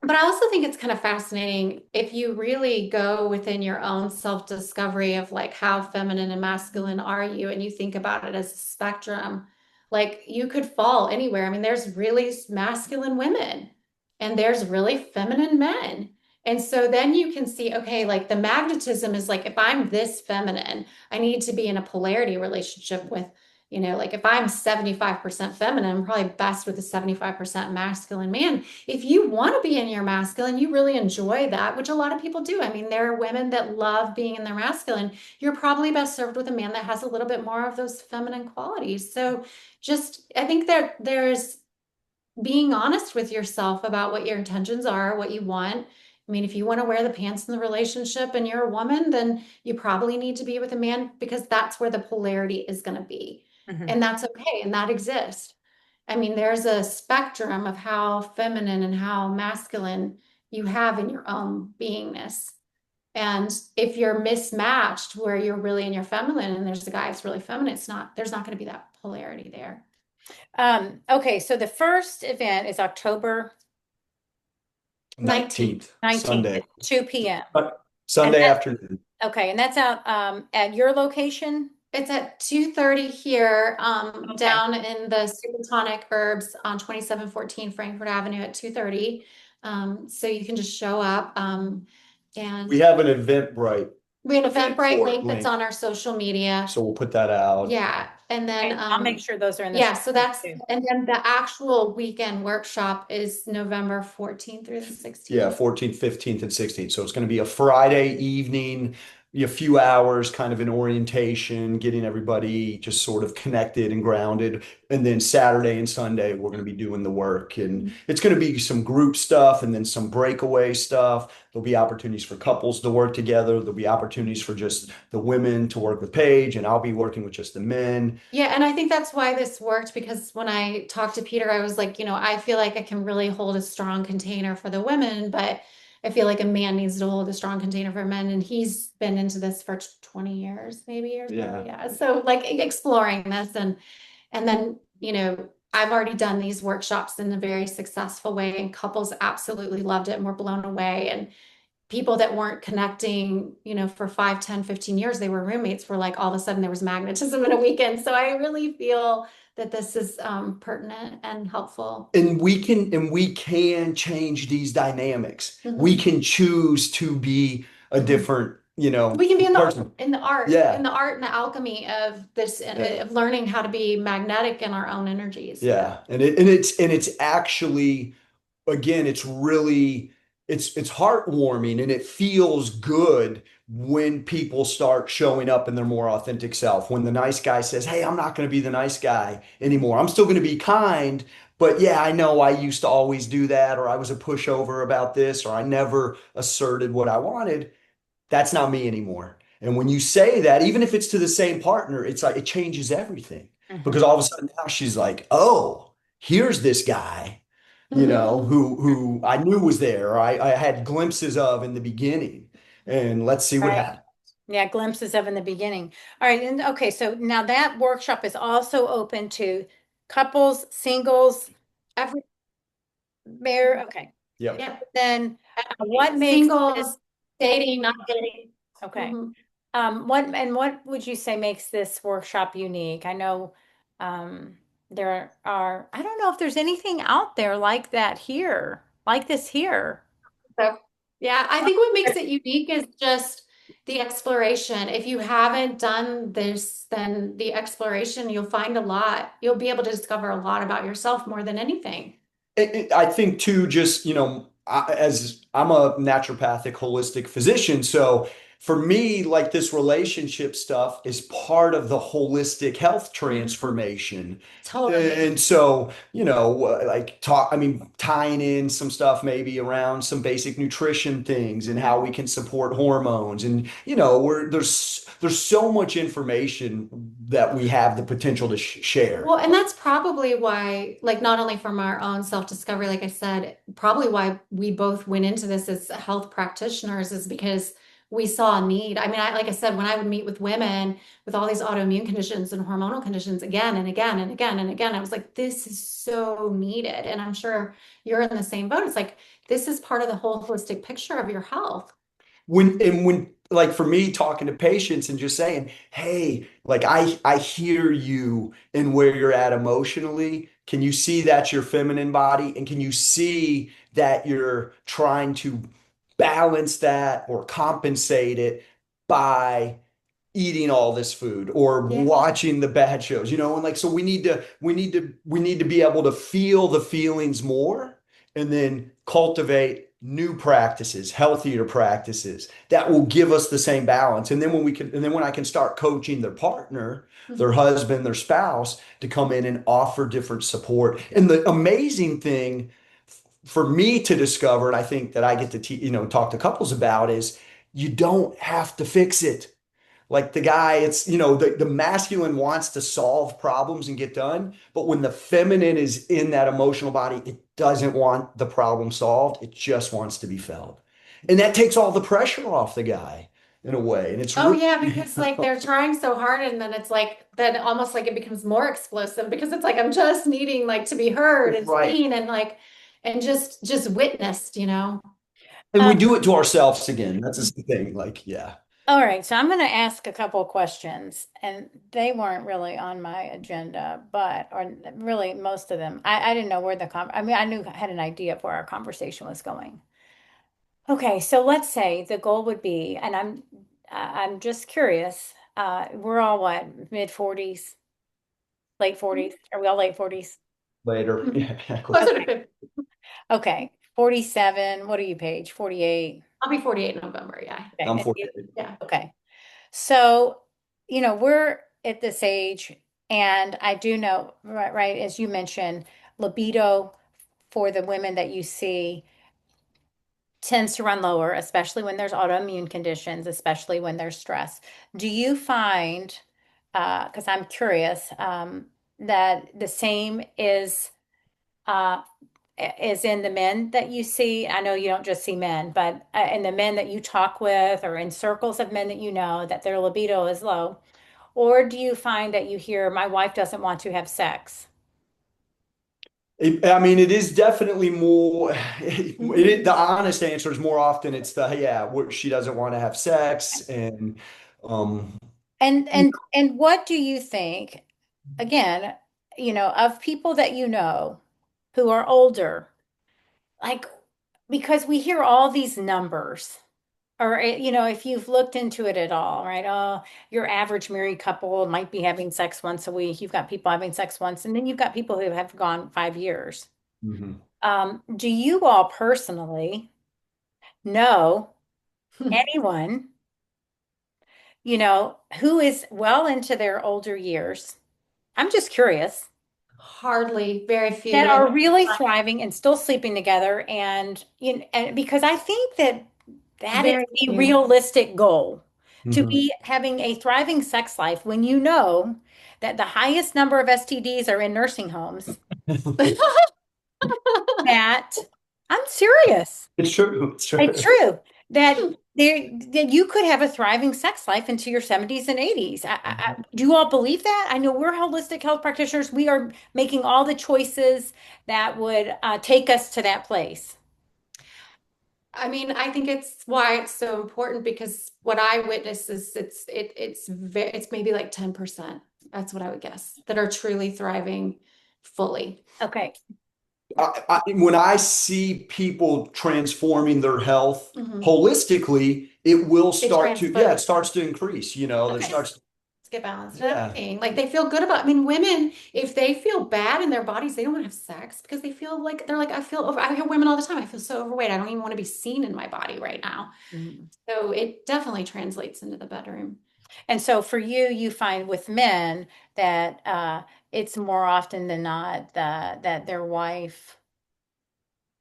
but I also think it's kind of fascinating if you really go within your own self-discovery of like how feminine and masculine are you, and you think about it as a spectrum, like you could fall anywhere. I mean, there's really masculine women and there's really feminine men. And so then you can see, okay, like the magnetism is like if I'm this feminine, I need to be in a polarity relationship with, like if I'm 75% feminine, I'm probably best with a 75% masculine man. If you want to be in your masculine, you really enjoy that, which a lot of people do. I mean, there are women that love being in their masculine. You're probably best served with a man that has a little bit more of those feminine qualities. So I think that there's being honest with yourself about what your intentions are, what you want. I mean, if you want to wear the pants in the relationship and you're a woman, then you probably need to be with a man because that's where the polarity is going to be. Mhm. And that's okay. And that exists. I mean, there's a spectrum of how feminine and how masculine you have in your own beingness. And if you're mismatched where you're really in your feminine and there's a guy that's really feminine, there's not going to be that polarity there. Okay, so the first event is October 19th. 19th, 19th Sunday. at 2 p.m. And Sunday afternoon. okay, and that's out at your location? It's at 2:30 here, Okay. down in the SuperTonic Herbs on 2714 Frankfurt Avenue at 2:30. So you can just show up. And We have an Eventbrite We have an Eventbrite for link that's link. on our social media. So we'll put that out. Yeah. And then, Okay, I'll make sure those are in the show yeah, so notes that's, too. and then the actual weekend workshop is November 14th through the Yeah, 16th. 14th, 15th, and 16th. So it's going to be a Friday evening, a few hours kind of an orientation, getting everybody just sort of connected and grounded. And then Saturday and Sunday, we're going to be doing the work. And Mhm. it's going to be some group stuff and then some breakaway stuff. There'll be opportunities for couples to work together. There'll be opportunities for just the women to work with Paige, and I'll be working with just the men. Yeah, and I think that's why this worked because when I talked to Peter, I was like, I feel like I can really hold a strong container for the women, but I feel like a man needs to hold a strong container for men. And he's been into this for 20 years, maybe or so. Yeah. Yeah. So like exploring this and then, I've already done these workshops in a very successful way, and couples absolutely loved it and were blown away. And people that weren't connecting, for 5, 10, 15 years, they were roommates, were like all of a sudden there was magnetism in a weekend. So I really feel that this is pertinent and helpful. And we can change these dynamics. We Mhm. can choose to be a Mhm. different, We can be in the person. in the art, in Yeah. the art and the alchemy of this, Yeah. of learning how to be magnetic in our own energies. Yeah. Yeah. And it's actually, again, it's really, it's heartwarming and it feels good when people start showing up in their more authentic self. When the nice guy says, "Hey, I'm not going to be the nice guy anymore. I'm still going to be kind, but yeah, I know I used to always do that, or I was a pushover about this, or I never asserted what I wanted. That's not me anymore." And when you say that, even if it's to the same partner, it's like it changes everything because Mhm. all of a sudden now she's like, "Oh, here's this guy, who I knew was there, or I had glimpses of in the beginning, and let's see what Right. happens." Yeah, glimpses of in the beginning. All right, and okay, so now that workshop is also open to couples, singles, Every, okay. Yep. yeah. Then what makes this Singles, dating, not dating. okay? Mhm. What would you say makes this workshop unique? I know um, there are, I don't know if there's anything out there like that here, like this here. So, yeah, I think what makes it unique is just the exploration. If you haven't done this, then the exploration, you'll find a lot. You'll be able to discover a lot about yourself more than anything. I think too, just, as I'm a naturopathic holistic physician, so for me, like this relationship stuff is part of the holistic health Mhm. transformation. Totally. And so, like I mean, tying in some stuff maybe around some basic nutrition things and how we can support hormones. And, there's so much information that we have the potential to share. Well, and that's probably why, like, not only from our own self-discovery, like I said, probably why we both went into this as health practitioners is because we saw a need. I mean, like I said, when I would meet with women with all these autoimmune conditions and hormonal conditions again and again and again and again, I was like, this is so needed. And I'm sure you're in the same boat. It's like, this is part of the whole holistic picture of your health. When like for me talking to patients and just saying, "Hey, like I hear you and where you're at emotionally. Can you see that's your feminine body? And can you see that you're trying to balance that or compensate it by eating all this food or Yeah. watching the bad shows, and like so we need to be able to feel the feelings more and then cultivate new practices, healthier practices that will give us the same balance. And then when I can start coaching their partner, their Mhm. husband, their spouse to come in and offer different support. And the amazing thing for me to discover, and I think that I get to talk to couples about, is you don't have to fix it. Like the guy, it's, the masculine wants to solve problems and get done. But when the feminine is in that emotional body, it doesn't want the problem solved. It just wants to be felt. And that takes all the pressure off the guy in a way. And it's Oh really, yeah, because like they're trying so hard and then it's like then almost like it becomes more explosive because it's like I'm just needing like to be heard and right. seen and like and just witnessed. And Um, we do it to ourselves again. That's the thing. Like, yeah. all right, so I'm going to ask a couple of questions, and they weren't really on my agenda, or really most of them. I didn't know where I mean, I had an idea of where our conversation was going. Okay, so let's say the goal would be, and I'm just curious. We're all what, mid 40s, late 40s? Are we all late 40s? Later. Yeah, exactly. Closer to Okay. 50. Okay. 47. What are you, Paige? 48. I'll be 48 in November. Yeah. Okay. I'm And you, 48. Yeah. okay. So, we're at this age, and I do know, right, as you mentioned, libido for the women that you see tends to run lower, especially when there's autoimmune conditions, especially when there's stress. Do you find, because I'm curious, that the same uh, is in the men that you see? I know you don't just see men, but in the men that you talk with or in circles of men that you know that their libido is low? Or do you find that you hear, my wife doesn't want to have sex? I mean, it is definitely more. The Mhm. honest answer is more often it's the yeah, she doesn't want to have sex, and um, And what do you think, again, of people that you know who are older, like, because we hear all these numbers, or if you've looked into it at all, right? Oh, your average married couple might be having sex once a week. You've got people having sex once, and then you've got people who have gone 5 years. mhm. Do you all personally know anyone, who is well into their older years? I'm just curious, Hardly, very few. that Like are really thriving and still sleeping together, and because I think that is very a few. realistic goal, to Mhm. be having a thriving sex life when you know that the highest number of STDs are in nursing homes. That I'm serious. It's true. It's It's true. true that you could have a thriving sex life into your 70s and 80s. Do you all believe that? I know we're holistic health practitioners. We are making all the choices that would take us to that place. I mean, I think it's why it's so important because what I witness is it's maybe like 10%. That's what I would guess that are truly thriving fully. Okay. When I see people transforming their health Mhm. holistically, it will It start to, yeah, it transfers. starts to increase. There Okay. starts, Let's get balanced and yeah. everything. Like they feel good about, I mean, women, if they feel bad in their bodies, they don't want to have sex because they feel like they're like, I feel over. I hear women all the time, I feel so overweight. I don't even want to be seen in my body right now. Mhm. So it definitely translates into the bedroom. And so for you, you find with men that it's more often than not that their wife,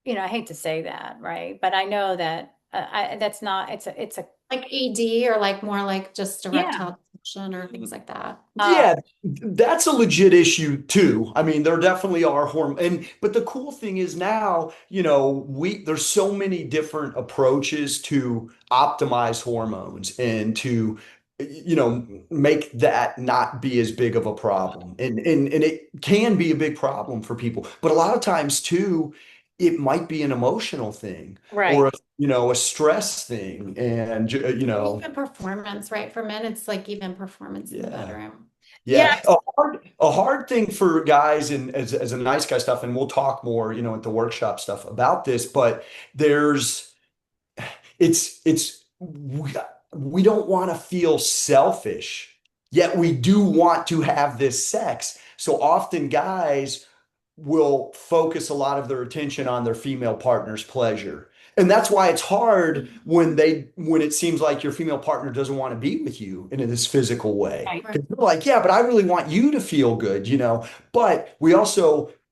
I hate to say that, right? But I know that that's not, it's a, Like ED or like more like just yeah. erectile dysfunction or things like that. Uh, Yeah, that's a legit issue too. I mean, there definitely are but the cool thing is now, there's so many different approaches to optimize hormones and to, make that not be as big of a problem. And it can be a big problem for people. But a lot of times too, it might be an emotional thing or right, a stress thing. And Or even performance, right? For men, it's like even performance in the yeah. bedroom. yeah, Yeah, a hard thing for guys and as a nice guy stuff, and we'll talk more, at the workshop stuff about this, but there's we don't want to feel selfish, yet we do want to have this sex. So often guys will focus a lot of their attention on their female partner's pleasure. And that's why it's hard when it seems like your female partner doesn't want to be with you in this physical way. right, Right. Because they're like, yeah, but I really want you to feel good. But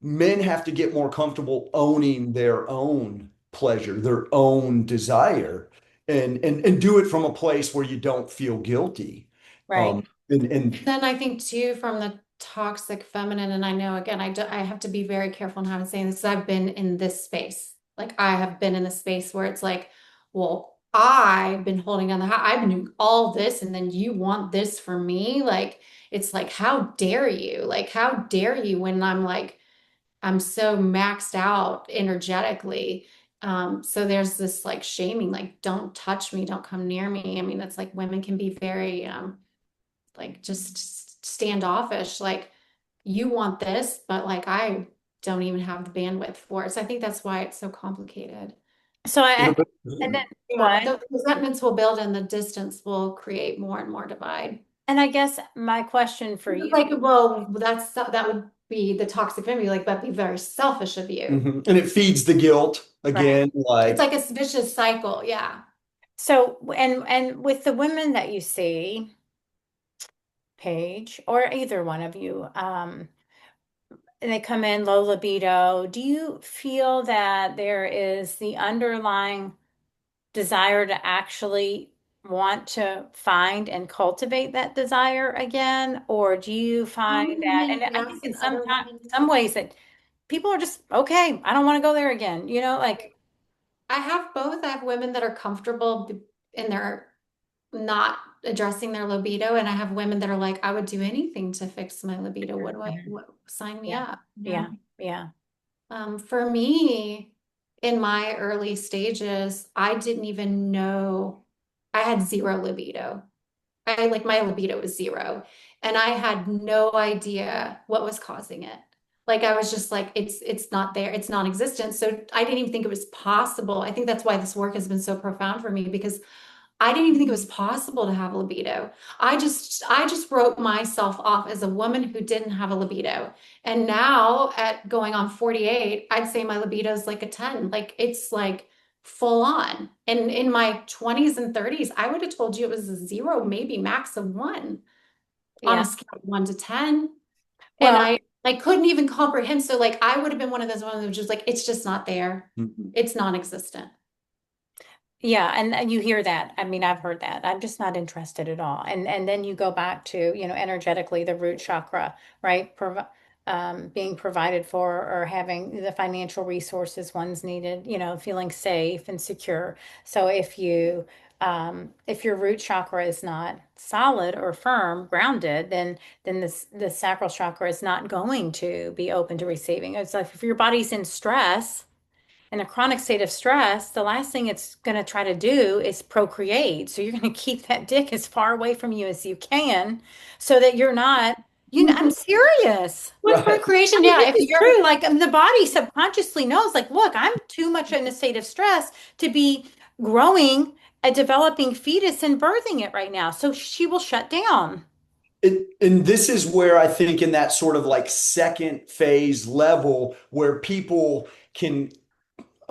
men have to get more comfortable owning their own pleasure, their own desire, and do it from a place where you don't feel guilty. right, Um, and Then I think too, from the toxic feminine, and I know again, I have to be very careful in how I'm saying this 'cause I've been in this space. Like I have been in a space where it's like, well, I've been holding on I've been doing all this, and then you want this for me. Like it's like, how dare you? Like, how dare you when I'm like, I'm so maxed out energetically. So there's this like shaming, like, don't touch me, don't come near me. I mean, that's like women can be very like just standoffish, like you want this, but like I don't even have the bandwidth for it. So I think that's why it's so complicated. So It'll be, and then Yeah, what? the resentments will build and the distance will create more and more divide. And I guess my question for It's you, like, well, that would be the toxic femininity, like that'd be very selfish of you. Mhm. And it feeds the guilt right? again, It's like, like a vicious cycle. Yeah. So and with the women that you see, Paige, or either one of you, and they come in low libido, do you feel that there is the underlying desire to actually want to find and cultivate that desire again? Or do you find Some that, women, and I think yes, in and other women. some ways that people are just, okay, I don't want to go there again, like, I have both. I have women that are comfortable in their not addressing their libido, and I have women that are like, I would do anything to fix my libido. Mhm. Sign me Yeah, up, you know? yeah, yeah, For me, in my early stages, I didn't even know I had zero libido. I like my libido was zero, and I had no idea what was causing it. Like I was just like, it's not there, it's non-existent. So I didn't even think it was possible. I think that's why this work has been so profound for me because I didn't even think it was possible to have a libido. I just wrote myself off as a woman who didn't have a libido. And now at going on 48, I'd say my libido is like a 10. Like it's like full on. And in my 20s and 30s, I would have told you it was a zero, maybe max of one on yeah. a scale of 1 to 10. And Well, I couldn't even comprehend. So like I would have been one of those ones who was just like, it's just not there. mhm. It's non-existent. yeah, and you hear that. I mean, I've heard that. I'm just not interested at all. And then you go back to, energetically the root chakra, right? Being provided for or having the financial resources one's needed, feeling safe and secure. So if your root chakra is not solid or firm, grounded, then the sacral chakra is not going to be open to receiving. It's like if your body's in stress, in a chronic state of stress, the last thing it's going to try to do is procreate. So you're going to keep that dick as far away from you as you can so that you're not, I'm serious. With Right. procreation, I mean, yeah, this if is you're true. Like the body subconsciously knows, like, look, I'm too much in a state of stress to be growing a developing fetus and birthing it right now. So she will shut down. And this is where I think in that sort of like second phase level where people can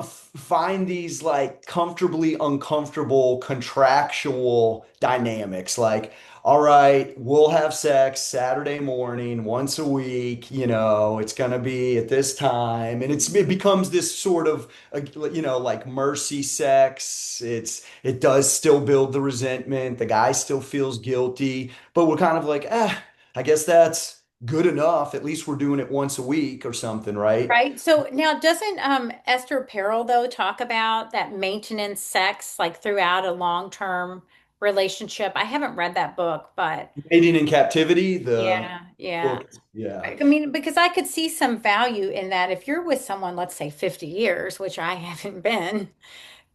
find these like comfortably uncomfortable contractual dynamics like, all right, we'll have sex Saturday morning once a week, it's going to be at this time, and it becomes this sort of like mercy sex. It does still build the resentment, the guy still feels guilty, but we're kind of like, I guess that's good enough, at least we're doing it once a week or something, right? Right. So now doesn't Esther Perel though talk about that maintenance sex like throughout a long-term relationship? I haven't read that book, but Mating in Captivity, the yeah, yeah. book. Yeah. I mean, because I could see some value in that if you're with someone, let's say 50 years, which I haven't been,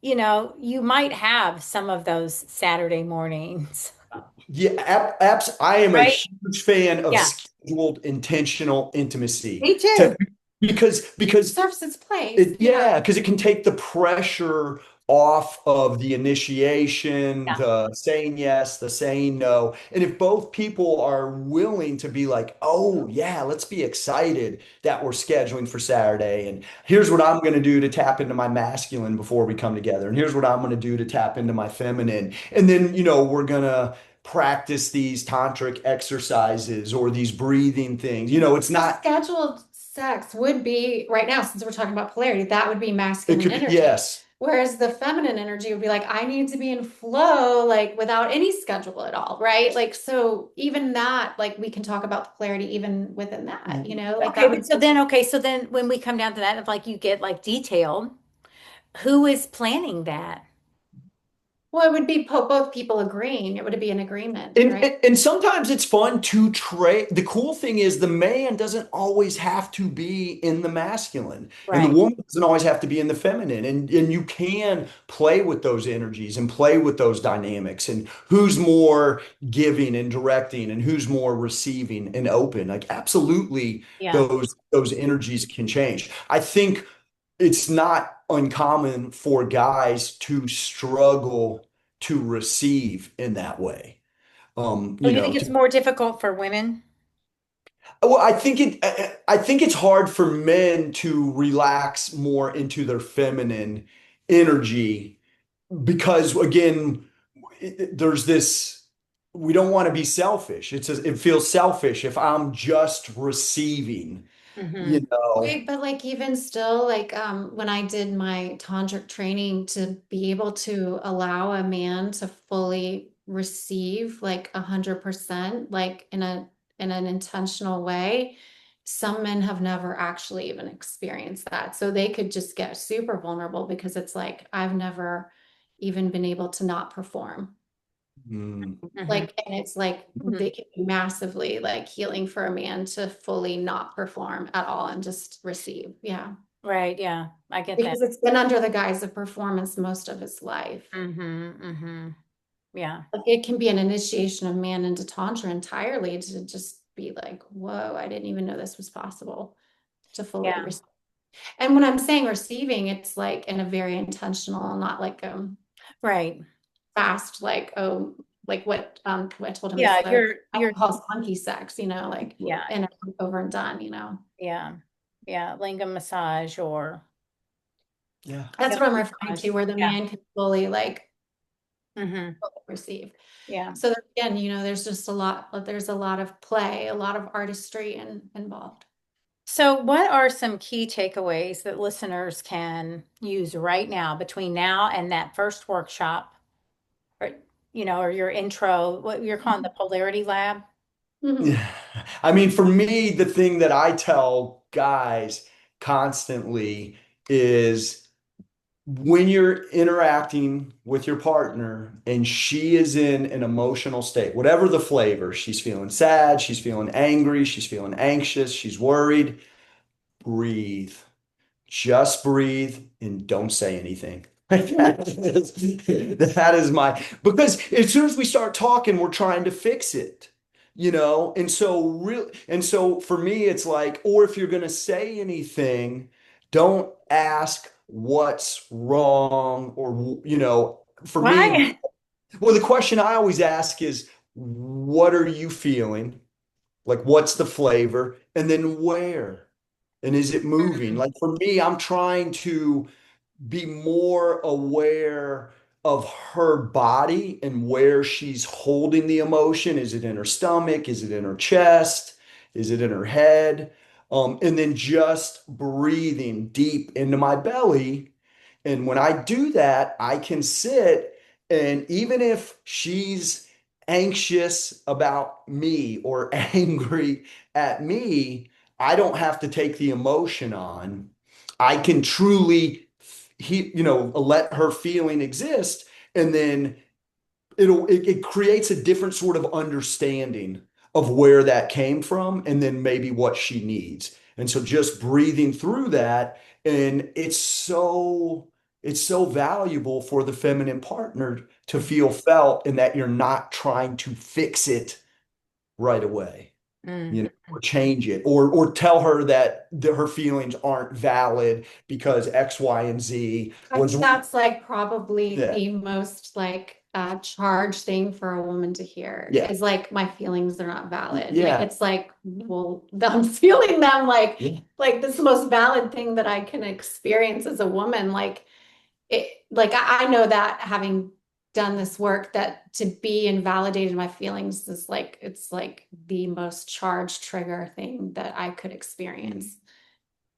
you might have some of those Saturday mornings. Yeah, abs I am a Right? huge fan of Yeah. scheduled intentional intimacy Me to too. because serves its place, yeah. because it can take the pressure off of the initiation, Yeah. the saying yes, the saying no. And if both people are willing to be like, oh, yeah, let's be excited that we're scheduling for Saturday. And here's what I'm going to do to tap into my masculine before we come together. And here's what I'm going to do to tap into my feminine. And then, we're going to practice these tantric exercises or these breathing things. It's So not, scheduled sex would be right now, since we're talking about polarity, that would be it masculine could be, energy. yes. Whereas the feminine energy would be like, I need to be in flow, like without any schedule at all, right? Like, so even that, like we can talk about the polarity even within that, like Okay, that but would, so then when we come down to that, if like you get like detailed, who is planning that? well, it would be both people agreeing. It would be an agreement, And, right? and and sometimes it's fun to trade. The cool thing is the man doesn't always have to be in the masculine, and the Right. woman doesn't always have to be in the feminine. And you can play with those energies and play with those dynamics and who's more giving and directing and who's more receiving and open. Like absolutely Yeah. those energies can change. I think it's not uncommon for guys to struggle to receive in that way. Oh, you think it's more difficult for women? Well, I think it's hard for men to relax more into their feminine energy because again, there's this, we don't want to be selfish. It feels selfish if I'm just receiving, Hmm. you know. Wait, but like even still, like when I did my tantric training to be able to allow a man to fully receive like 100%, like in an intentional way, some men have never actually even experienced that. So they could just get super vulnerable because it's like I've never even been able to not perform. Mm, Hmm. Like, and it's like Hmm. they can be massively like healing for a man to fully not perform at all and just receive. Yeah. Right. Yeah, I get that. Because it's been under the guise of performance most of his life. Hmm. Hmm. Yeah. Like it can be an initiation of man into Tantra entirely to just be like, whoa, I didn't even know this was possible to fully Yeah. receive. And when I'm saying receiving, it's like in a very intentional, not like Right. fast, like, oh, like what I told him is Yeah. the You're, alcohol's monkey sex, like yeah. and over and done. Yeah. Yeah. Lingam massage or yeah. That's yoga what I'm referring massage. to, where the Yeah. man can fully like Hmm. receive. Yeah. So again, there's a lot of play, a lot of artistry involved. So, what are some key takeaways that listeners can use right now between now and that first workshop, or or your intro, what you're calling the Polarity Lab? Mhm. Yeah. I mean, for me, the thing that I tell guys constantly is when you're interacting with your partner and she is in an emotional state, whatever the flavor, she's feeling sad, she's feeling angry, she's feeling anxious, she's worried, breathe. Just breathe and don't say anything. That is my, because as soon as we start talking, we're trying to fix it, and so for me, it's like, or if you're going to say anything, don't ask what's wrong or, for me, Why? well, the question I always ask is, what are you feeling? Like, what's the flavor? And then where? And is it moving? Mm, Like for me, I'm trying to be more aware of her body and where she's holding the emotion. Is it in her stomach? Is it in her chest? Is it in her head? And then just breathing deep into my belly. And when I do that, I can sit, and even if she's anxious about me or angry at me, I don't have to take the emotion on. I can truly let her feeling exist, and then it creates a different sort of understanding of where that came from and then maybe what she needs. And so just breathing through that, and it's so valuable for the feminine partner to feel felt and that you're not trying to fix it right away, mm, or change it, or tell her that her feelings aren't valid because X, Y, and Z I was, think that's like probably yeah, the most like charged thing for a woman to hear yeah, is like my feelings are not valid. Like yeah, it's like, well, I'm feeling them yeah. like this is the most valid thing that I can experience as a woman. Like it like I know that having done this work that to be invalidated my feelings is like it's like the most charged trigger thing that I could experience.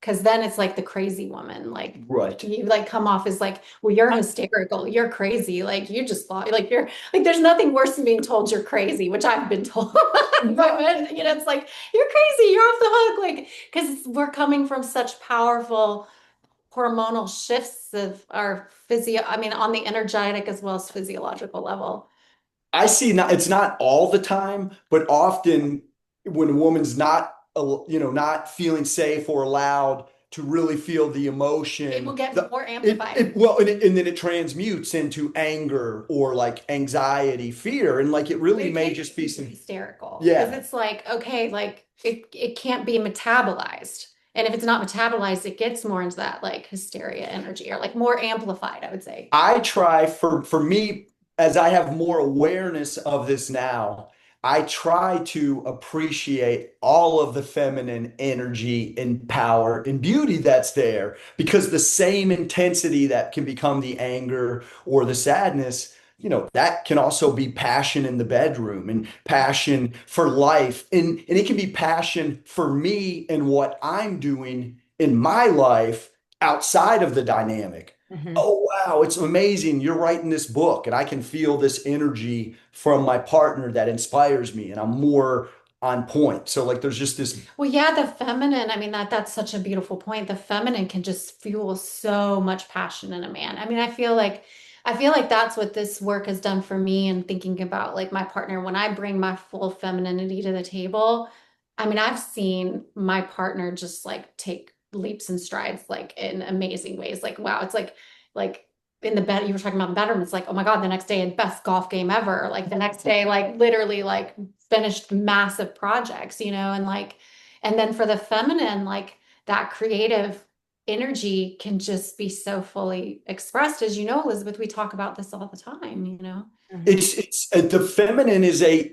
Because then it's like the crazy woman, like Right. you like come off as like, well, you're hysterical, you're crazy, like you just thought, like you're like, there's nothing worse than being told you're crazy, which I've been told. But when, it's like you're crazy, you're off the hook, like because we're coming from such powerful hormonal shifts of our physio. I mean, on the energetic as well as physiological level. I see, not, it's not all the time, but often when a woman's not, not feeling safe or allowed to really feel the It will emotion, get more it, amplified. it well, and then it transmutes into anger or like anxiety, fear, and like it really It may can just be be some, hysterical because yeah, it's like, okay, like it can't be metabolized. And if it's not metabolized, it gets more into that like hysteria energy or like more amplified, I would say. I try for me, as I have more awareness of this now, I try to appreciate all of the feminine energy and power and beauty that's there, because the same intensity that can become the anger or the sadness, that can also be passion in the bedroom and passion for life. And it can be passion for me and what I'm doing in my life outside of the dynamic. Hmm. Oh, wow, it's amazing. You're writing this book, and I can feel this energy from my partner that inspires me, and I'm more on point. So, like, there's just this. Well, yeah, the feminine, I mean that's such a beautiful point. The feminine can just fuel so much passion in a man. I mean, I feel like that's what this work has done for me and thinking about like my partner when I bring my full femininity to the table. I mean, I've seen my partner just like take leaps and strides like in amazing ways. Like wow, it's like in the bed you were talking about the bedroom, it's like, oh my God, the next day best golf game ever. Like the next day, like literally like finished massive projects, and like and then for the feminine, like that creative energy can just be so fully expressed. As you know, Elizabeth, we talk about this all the time. Hmm. It's the feminine is a,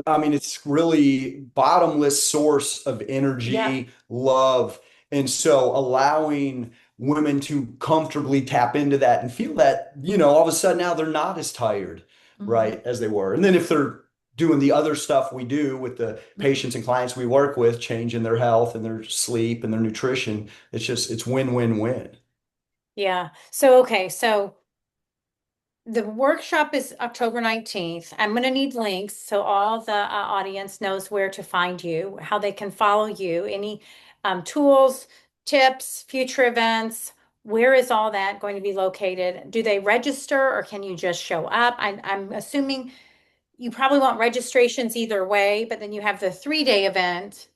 I mean, it's really bottomless source of Yeah. energy, love. And so allowing women to comfortably tap into that and feel that, all of a sudden now they're not as tired, Mhm. right, as they were. And then if they're doing the other stuff we do with the Mhm. patients and clients we work with, changing their health and their sleep and their nutrition, it's win, win, win. Yeah. So, okay. So the workshop is October 19th. I'm going to need links so all the audience knows where to find you, how they can follow you, any tools, tips, future events. Where is all that going to be located? Do they register or can you just show up? I'm assuming you probably want registrations either way, but then you have the 3-day event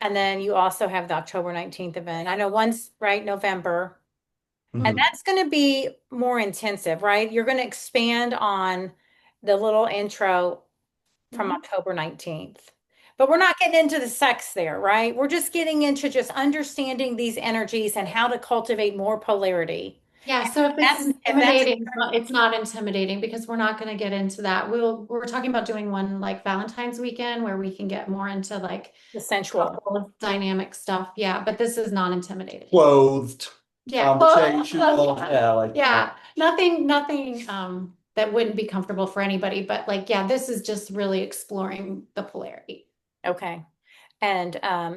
and then you also have the October 19th event. I know one's right, November. And Mhm. Mhm. that's going to be more intensive, right? You're going to expand on the little intro from Mhm. October 19th. But we're not getting into the sex there, right? We're just getting into just understanding these energies and how to cultivate more polarity. Yeah, so if it's If that's intimidating, it's not intimidating because we're not going to get into that. We're talking about doing one like Valentine's weekend where we can get more into like the sensual. couple dynamic stuff. Yeah, but this is not intimidating. Clothed, Yeah. conversational, yeah, like. Yeah. Nothing that wouldn't be comfortable for anybody, but like yeah, this is just really exploring the polarity. Okay. And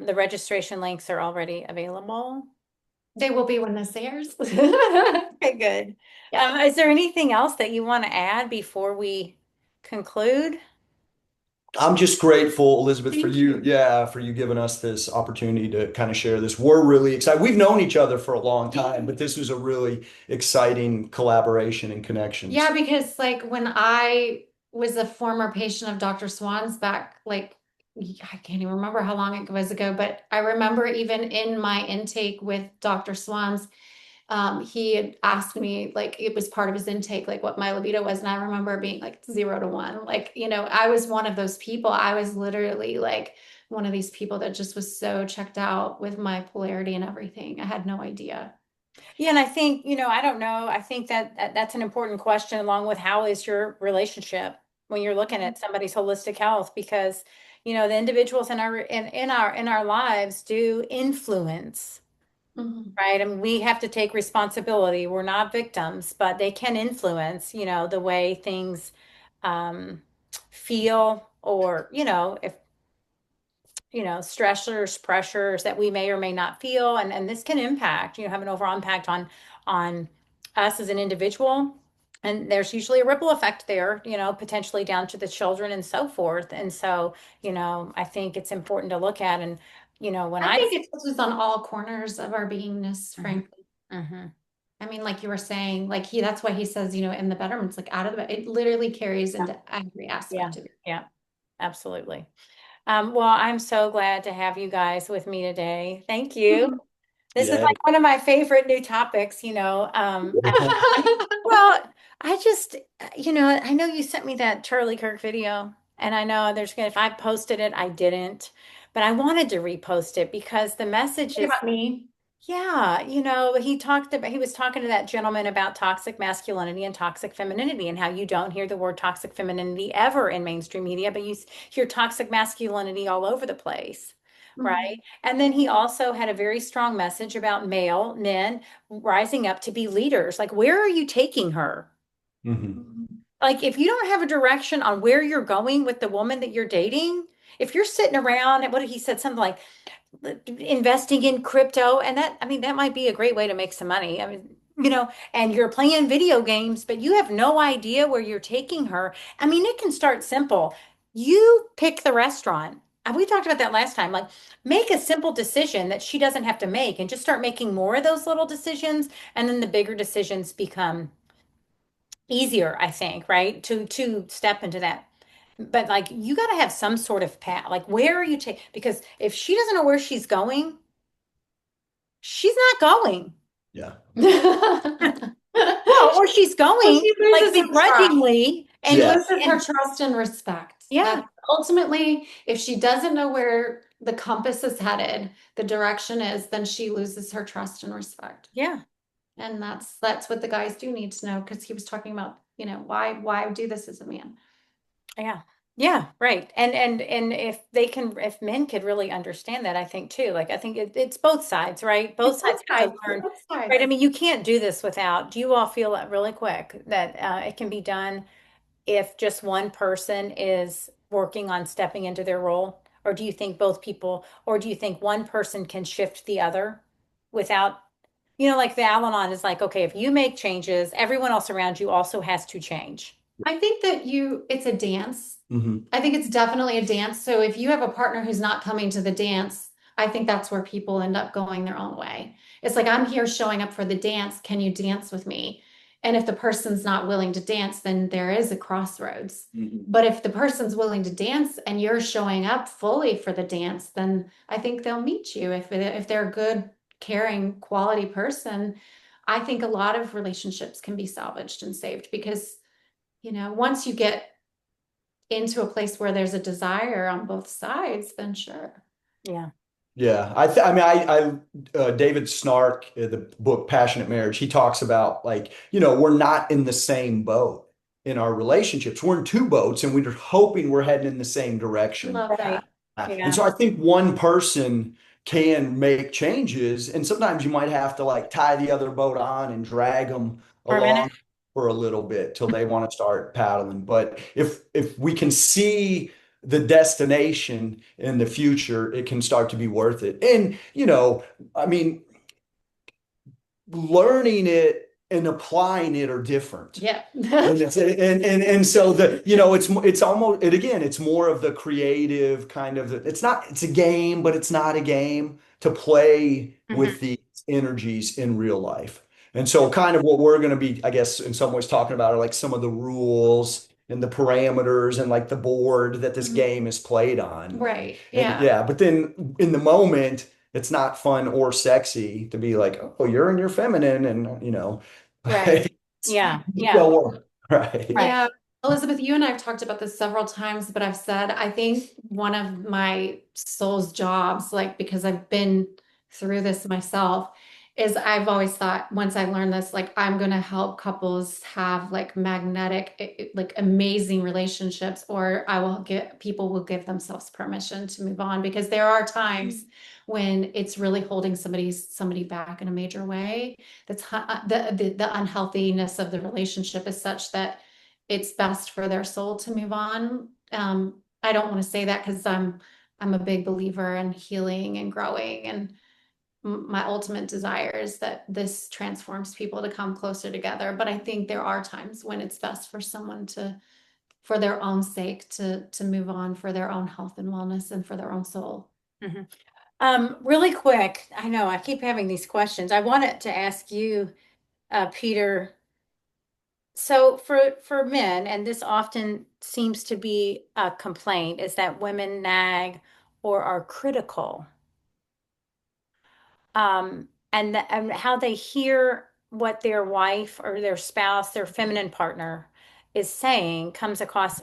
the registration links are already available. They will be when this airs. Okay, good. Yeah. Is there anything else that you want to add before we conclude? I'm just grateful, Elizabeth, for Thank you, you. yeah, for you giving us this opportunity to kind of share this. We're really excited. We've known each other for a long time, but this was a really exciting collaboration and Yeah, connections. because like when I was a former patient of Dr. Swan's back, like I can't even remember how long it was ago, but I remember even in my intake with Dr. Swan's, he had asked me, like it was part of his intake, like what my libido was, and I remember being like 0 to 1. Like, I was one of those people. I was literally like one of these people that just was so checked out with my polarity and everything. I had no idea. Yeah, and I think, I don't know. I think that's an important question along with how is your relationship when you're looking at somebody's holistic health because, the individuals in our lives do influence, Mhm. right? I mean, we have to take responsibility. We're not victims, but they can influence, the way things um feel or, if stressors, pressures that we may or may not feel, and this can impact, have an overall impact on us as an individual. And there's usually a ripple effect there, potentially down to the children and so forth. And so, I think it's important to look at. And, when I I, think it touches on all corners of our beingness, Mhm. frankly. Mhm. I mean, like you were saying, like that's why he says, in the bedroom, it's like out of the bed. It literally carries Yeah, into every yeah, aspect of it. yeah, absolutely. Well, I'm so glad to have you guys with me today. Thank you. This is Yeah. like one of my favorite new topics, well, I just, I know you sent me that Charlie Kirk video, and I know if I posted it, I didn't. but I wanted to repost it because the message Think is, about me. yeah, he was talking to that gentleman about toxic masculinity and toxic femininity and how you don't hear the word toxic femininity ever in mainstream media, but hear toxic masculinity all over the place, right? Mhm. And then he also had a very strong message about male men rising up to be leaders. Like, where are you taking her? Mhm. Mhm. Like, if you don't have a direction on where you're going with the woman that you're dating, if you're sitting around, what did he said? Something like investing in crypto, and that, I mean, that might be a great way to make some money. I mean, and you're playing video games, but you have no idea where you're taking her. I mean, it can start simple. You pick the restaurant. And we talked about that last time. Like, make a simple decision that she doesn't have to make and just start making more of those little decisions. And then the bigger decisions become easier, I think, right? To step into that. But like you got to have some sort of path. Like where are you taking? Because if she doesn't know where she's going, she's not going. Yeah. Well, or she's Well, going she like loses her trust. begrudgingly She Yeah. loses her trust and respect. Yeah, That ultimately, if she doesn't know where the compass is headed, the direction is, then she loses her trust and respect. yeah, And that's what the guys do need to know because he was talking about, why do this as a man? yeah. Yeah, right. And if men could really understand that, I think too. Like I think it's both sides, right? Both It's both sides have sides. to It's learn. both Right. I sides. mean, you can't do this without, do you all feel that really quick that it can be done if just one person is working on stepping into their role? Or do you think both people, or do you think one person can shift the other without, like the Al-Anon is like, okay, if you make changes, everyone else around you also has to change. I think that it's a dance. Hmm. I think it's definitely a dance. So if you have a partner who's not coming to the dance, I think that's where people end up going their own way. It's like, I'm here showing up for the dance. Can you dance with me? And if the person's not willing to dance, then there is a crossroads. Hmm. But if the person's willing to dance and you're showing up fully for the dance, then I think they'll meet you. If they're a good, caring, quality person, I think a lot of relationships can be salvaged and saved because, once you get into a place where there's a desire on both sides, then sure. Yeah. Yeah, I mean, David Snark, the book Passionate Marriage, he talks about like, we're not in the same boat in our relationships. We're in two boats and we're hoping we're heading in the same direction. Love Right. that. And Yeah. so I think one person can make changes, and sometimes you might have to like tie the other boat on and drag them For a minute. along for a little bit till they want to start paddling. But if we can see the destination in the future, it can start to be worth it. And I mean, learning it and applying it are different. Yeah. And so it's almost it again, it's more of the creative kind of it's a game, but it's not a game to play Hmm. with these energies in real life. And so kind of what we're going to be, I guess, in some ways talking about are like some of the rules and the parameters and like the board that this Mhm. game is played on. Right. And Yeah. yeah, but then in the moment, it's not fun or sexy to be like, oh, you're in your feminine and Right. Yeah. it Yeah. don't work. Right. Right. Yeah. Elizabeth, you and I have talked about this several times, but I've said I think one of my soul's jobs, like because I've been through this myself, is I've always thought once I learned this, like I'm going to help couples have like magnetic, like amazing relationships, or I will get people will give themselves permission to move on because there are times when it's really holding somebody back in a major way. The unhealthiness of the relationship is such that it's best for their soul to move on. I don't want to say that because I'm a big believer in healing and growing, and my ultimate desire is that this transforms people to come closer together. But I think there are times when it's best for someone for their own sake, to move on for their own health and wellness and for their own soul. Hmm. Really quick, I know I keep having these questions. I wanted to ask you, Peter. So for men, and this often seems to be a complaint, is that women nag or are critical. And how they hear what their wife or their spouse, their feminine partner is saying comes across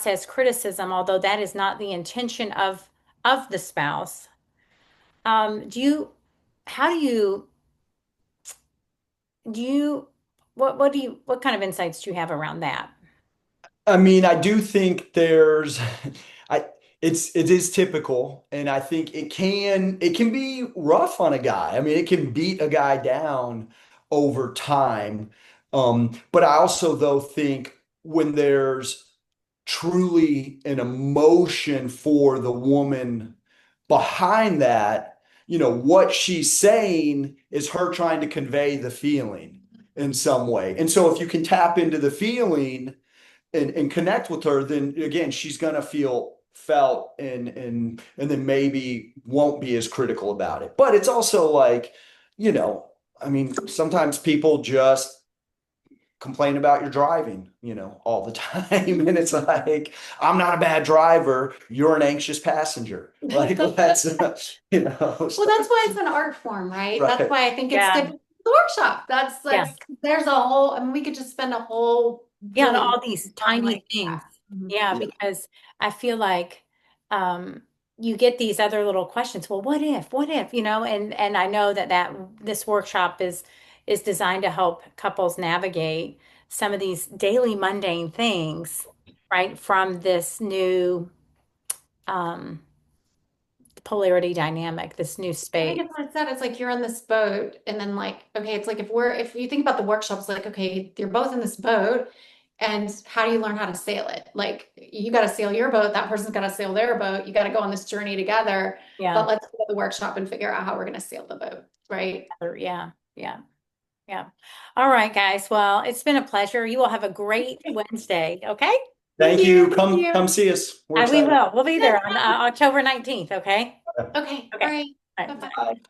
as criticism, although that is not the intention of of the spouse. Do you, how do you, what do you, what kind of insights do you have around that? I mean, I do think there's I it is typical, and I think it can be rough on a guy. I mean, it can beat a guy down over time. But I also though think when there's truly an emotion for the woman behind that, what she's saying is her trying to convey the feeling in some way. And so if you can tap into the feeling and connect with her, then again, she's gonna feel felt and then maybe won't be as critical about it. But it's also like, I mean, sometimes people just complain about your driving, all the time. And it's like, I'm not a bad driver. You're an anxious passenger. Like that's, Well, that's why it's an art form, right? That's right. why I think it's Yeah. good for the workshop. That's Yeah. there's a whole, I mean, we could just spend a whole Yeah, and really all these talking tiny like things. that. Mhm. Yeah, Yeah. because I feel like you get these other little questions. Well, what if? What if? And I know that this workshop is designed to help couples navigate some of these daily mundane things, right, from this new um polarity dynamic, this new I think space. it's what it said. It's like you're in this boat, and then like, okay, it's like if you think about the workshops, like, okay, you're both in this boat, and how do you learn how to sail it? Like, you got to sail your boat, that person's got to sail their boat. You got to go on this journey together. Yeah. But let's go to the workshop and figure out how we're going to sail the boat, right? Yeah. Yeah. Yeah. All right, guys. Well, it's been a pleasure. You will have a great Wednesday. Okay. Thank Thank you. you. Thank Come you. see us. We're We excited. will. We'll be there on October 19th. Okay. Okay. All Okay. right. All right. Bye-bye. Bye.